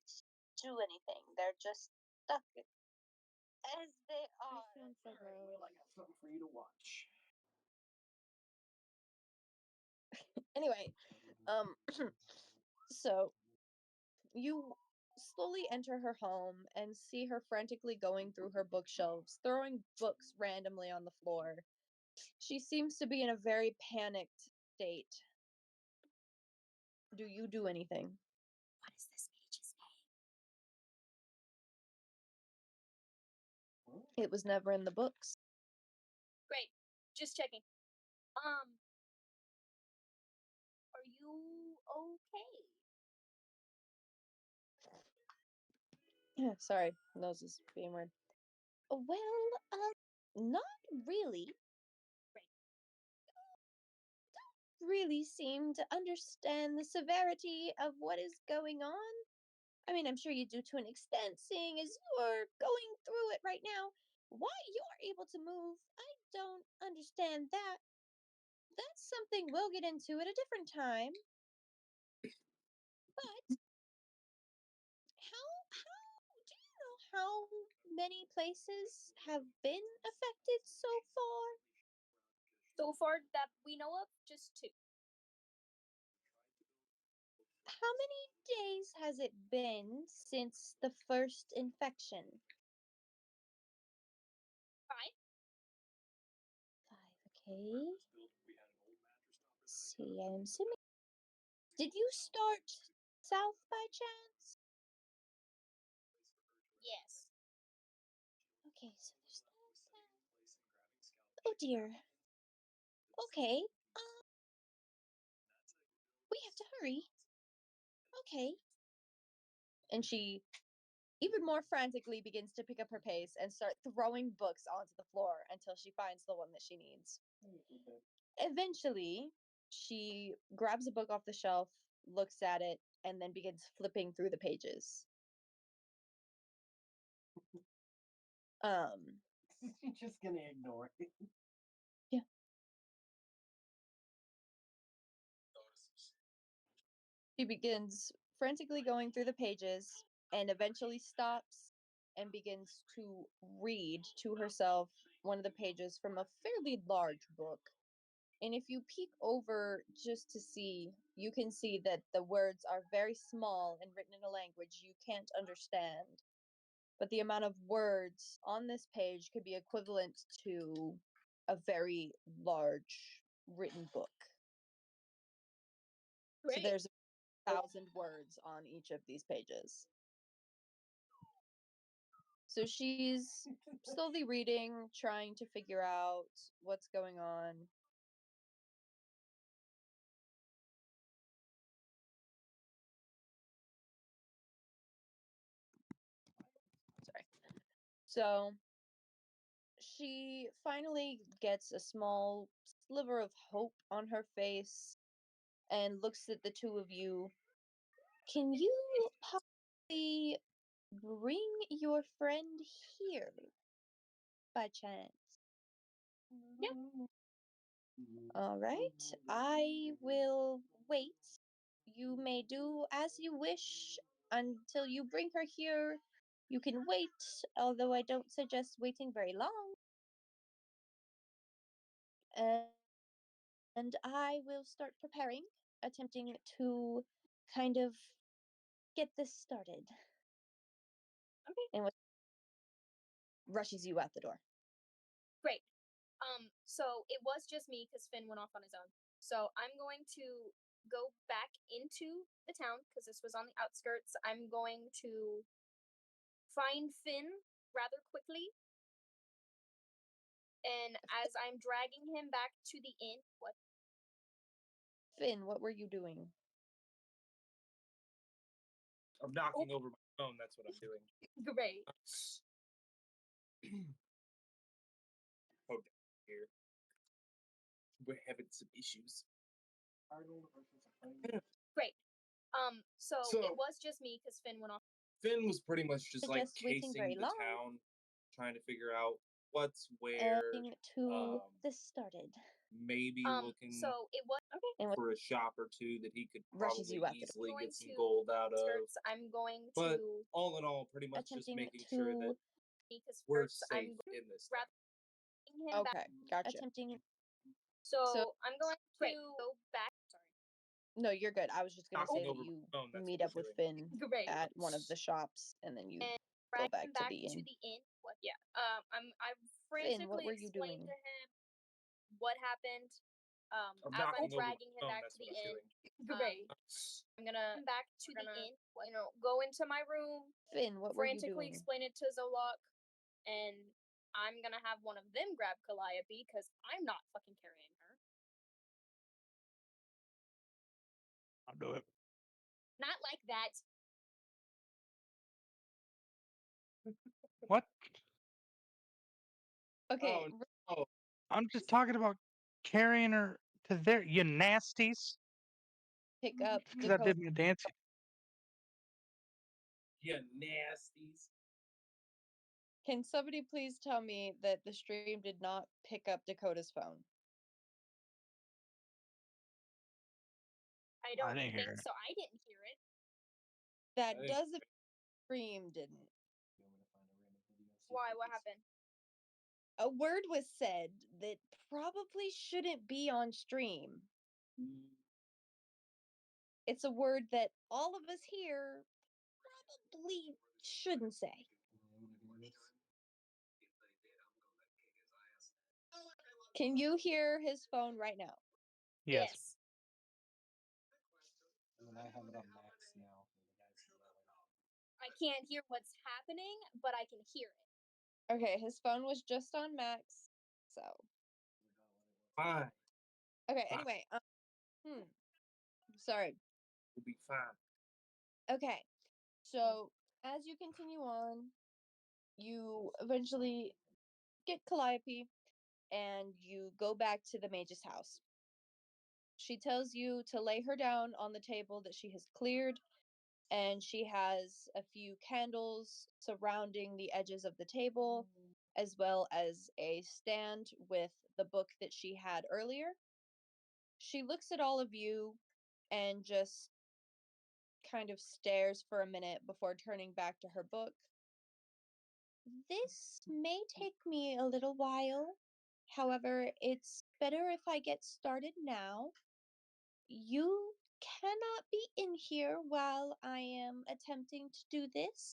do anything. They're just stuck as they are. Well, I got something for you to watch. Anyway, so you slowly enter her home and see her frantically going through her bookshelves, throwing books randomly on the floor. She seems to be in a very panicked state. Do you do anything? What is this page's name? It was never in the books. Great. Just checking. you okay? Yeah, sorry, nose is being weird. Well, not really. Right. Really seem to understand the severity of what is going on. I mean, I'm sure you do to an extent, seeing as you're going through it right now. Why you're able to move, I don't understand that. That's something we'll get into at a different time. But how do you know how many places have been affected so far? So far that we know of, just 2. How many days has it been since the first infection? 5. 5, okay. See, I'm assuming. Did you start south by chance? Yes. Okay, so there's no south. Oh dear. Okay, we have to hurry. Okay. And she even more frantically begins to pick up her pace and start throwing books onto the floor until she finds the one that she needs. Eventually, she grabs a book off the shelf, looks at it, and then begins flipping through the pages. She's just gonna ignore it. She begins frantically going through the pages and eventually stops and begins to read to herself one of the pages from a fairly large book. And if you peek over just to see, you can see that the words are very small and written in a language you can't understand. But the amount of words on this page could be equivalent to a very large written book. Great. So there's 1,000 words on each of these pages. So she's slowly reading, trying to figure out what's going on. Sorry. So she finally gets a small sliver of hope on her face and looks at the two of you. Can you possibly bring your friend here by chance? Yeah. All right. I will wait. You may do as you wish until you bring her here. You can wait, although I don't suggest waiting very long. And I will start preparing, attempting to kind of get this started. Okay. And what rushes you out the door. Great. So it was just me because Phyn went off on his own. So I'm going to go back into the town because this was on the outskirts. I'm going to find Phyn rather quickly. And as I'm dragging him back to the inn, what? Phyn, what were you doing? I'm knocking over my phone. That's what I'm doing. Great. Oh, here. We're having some issues. Great. So it was just me because Phyn went off. Phyn was pretty much just like Suggest waiting casing very the long. town, trying to figure out what's where. To this started. Maybe looking So it was okay. And what for a shop or two that he could rushes probably you out the easily door. get some Going to gold out of. skirts, I'm going But to all in all, pretty much just attempting making sure to that because we're first safe I'm in this town. wrapping him back. Okay, gotcha. So So- I'm going to go back. Sorry. No, you're good. I was just gonna Knocking say that over my you phone, that's meet what up with we're Phyn Great. at one of the shops and then you And go drag back him to back the to inn. the inn. What? Yeah. I've Phyn, what frantically were you explained doing? to him what happened. I'm As knocking I'm over my dragging him phone, back that's to the what I'm inn. doing. Great. I'm gonna back to the inn. You know, go into my room, Phyn, what were you frantically doing? explain it to Zolok, and I'm gonna have one of them grab Calliope because I'm not fucking carrying her. I'll do it. Not like that. What? Okay, Oh, no. I'm just talking about carrying her to there. You nasties. pick up Because I did me a dancing. You nasties. Can somebody please tell me that the stream did not pick up Dakota's phone? I don't didn't hear think it. so. I didn't hear it. That Hey. doesn't stream didn't. Why? What happened? A word was said that probably shouldn't be on stream. It's a word that all of us here probably shouldn't say. Can you hear his phone right now? Yes. And I have it on max now for the guys yelling. I can't hear what's happening, but I can hear it. Okay, his phone was just on max, so. Fine. Okay, Fine. anyway, sorry. We'll be fine. Okay, so as you continue on, you eventually get Calliope and you go back to the mage's house. She tells you to lay her down on the table that she has cleared, and she has a few candles surrounding the edges of the table, as well as a stand with the book that she had earlier. She looks at all of you and just kind of stares for a minute before turning back to her book. This may take me a little while. However, it's better if I get started now. You cannot be in here while I am attempting to do this.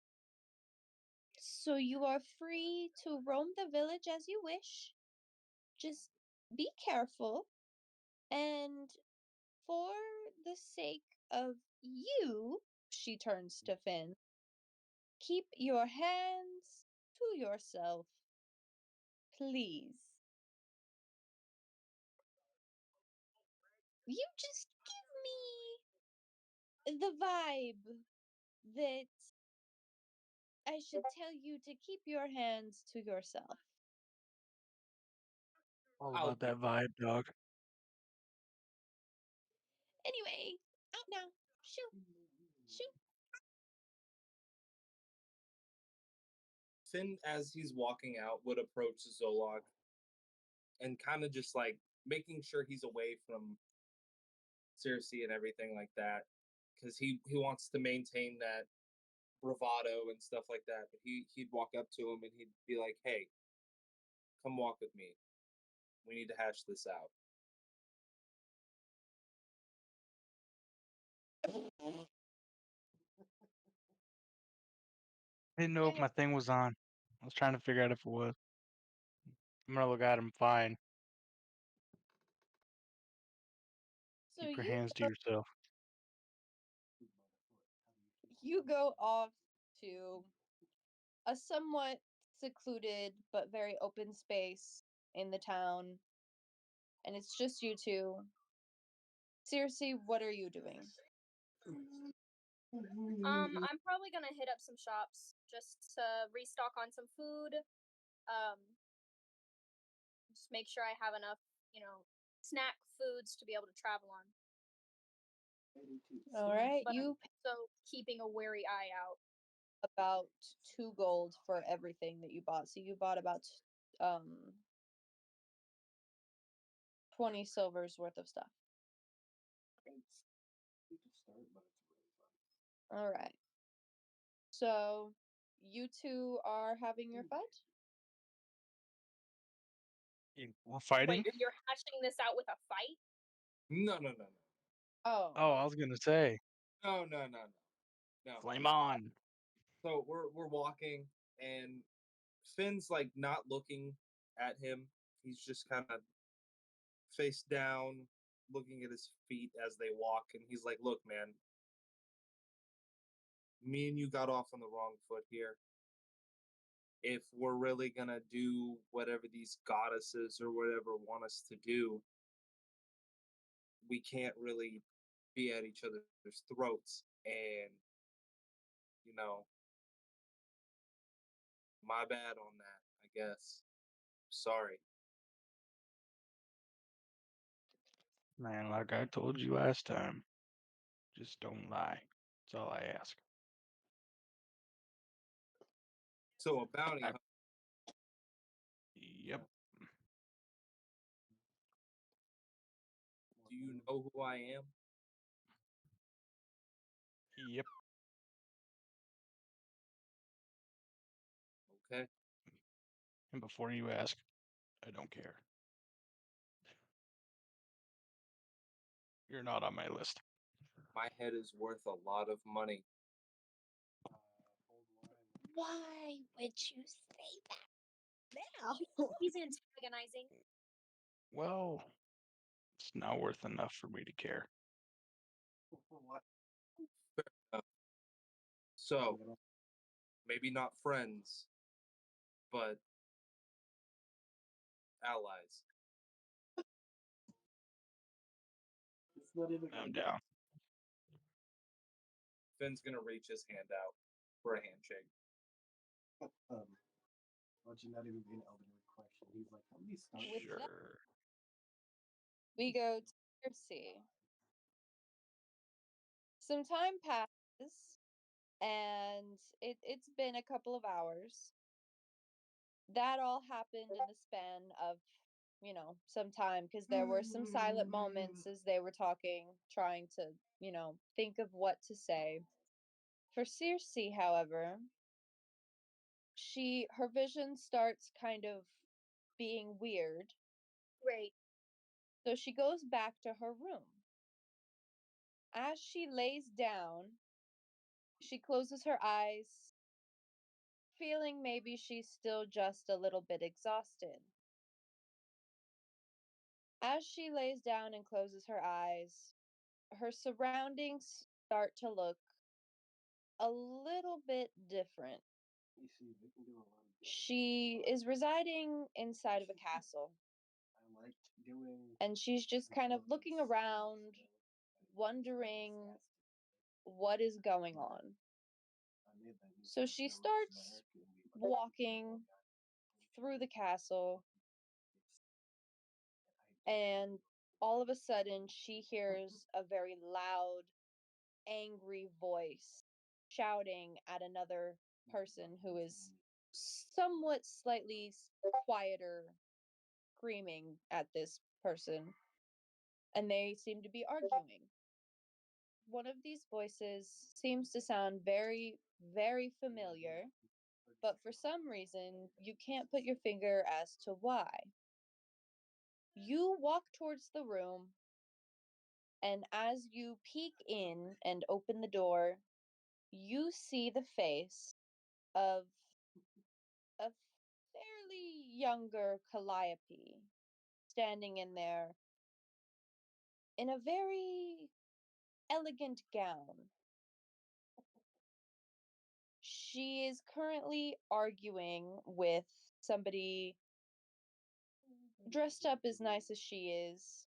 So you are free to roam the village as you wish. Just be careful. And for the sake of you, she turns to Phyn, keep your hands to yourself, please. You just give me the vibe that I should tell you to keep your hands to yourself. All I'll about that vibe, dog. Anyway, out now. Shoo. Shoo. Finn, as he's walking out, would approach Zolok and kind of just like making sure he's away from Circe and everything like that, because he wants to maintain that bravado and stuff like that. But he'd walk up to him and he'd be like, "Hey, come walk with me. We need to hash this out." I didn't know if my thing was on. I was trying to figure out if it was. I'm gonna look at him fine. So Keep your hands to yourself. you go off to a somewhat secluded but very open space in the town, and it's just you two. Circe, what are you doing? I'm probably gonna hit up some shops just to restock on some food. Just make sure I have enough, snack foods to be able to travel on. All right, But you so keeping a wary eye out. about 2 gold for everything that you bought. So you bought about 20 silvers worth of stuff. All right. So you two are having your fight? We're fighting? Wait, you're hatching this out with a fight? No. Oh. Oh, I was gonna say. No. Flame on. So we're walking, and Finn's like not looking at him. He's just kind of face down, looking at his feet as they walk, and he's like, "Look, man, me and you got off on the wrong foot here. If we're really gonna do whatever these goddesses or whatever want us to do, we can't really be at each other's throats, and my bad on that, I guess. Sorry. Man, like I told you last time, just don't lie. That's all I ask. So a bounty I- hunter. Yep. Do you know who I am? Yep. Okay. And before you ask, I don't care. You're not on my list. My head is worth a lot of money. Why would you say that now? He's antagonizing. Well, it's not worth enough for me to care. So, maybe not friends, but allies. I'm down. Finn's gonna reach his hand out for a handshake. Why you not even be an elderly question? He's like, how many stars? With that, Sure. we go to Circe. Some time passes, and it's been a couple of hours. That all happened in the span of, some time, because there were some silent moments as they were talking, trying to, think of what to say. For Circe, however, her vision starts kind of being weird. Great. So she goes back to her room. As she lays down, she closes her eyes, feeling maybe she's still just a little bit exhausted. As she lays down and closes her eyes, her surroundings start to look a little bit different. You see, they can do a lot of damage. She is residing inside of a castle, I like doing. and she's just kind of looking around, wondering what is going on. So she starts walking through the castle, and all of a sudden she hears a very loud, angry voice shouting at another person who is somewhat slightly quieter, screaming at this person, and they seem to be arguing. One of these voices seems to sound very, very familiar, but for some reason, you can't put your finger as to why. You walk towards the room, and as you peek in and open the door, you see the face of a fairly younger Calliope standing in there in a very elegant gown. She is currently arguing with somebody dressed up as nice as she is.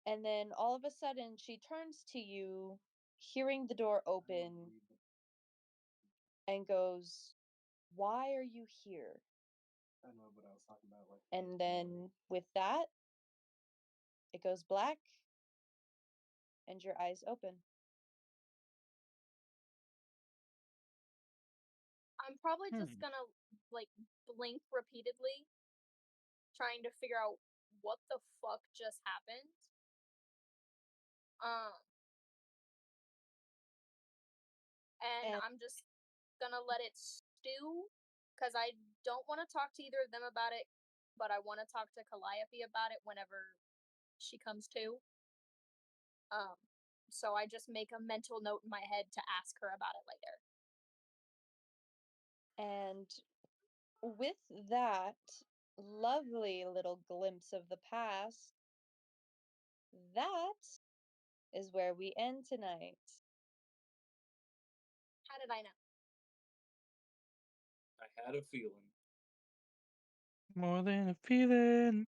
And then all of a sudden, she turns to you, hearing the door open, and goes, "Why are you here?" I know, but I was talking about like. And then with that, it goes black, and your eyes open. I'm probably just Hmm. gonna blink repeatedly, trying to figure out what the fuck just happened. And And- I'm just gonna let it stew, because I don't want to talk to either of them about it, but I want to talk to Calliope about it whenever she comes to. So I just make a mental note in my head to ask her about it later. And with that lovely little glimpse of the past, that is where we end tonight. How did I know? I had a feeling. More than a feeling.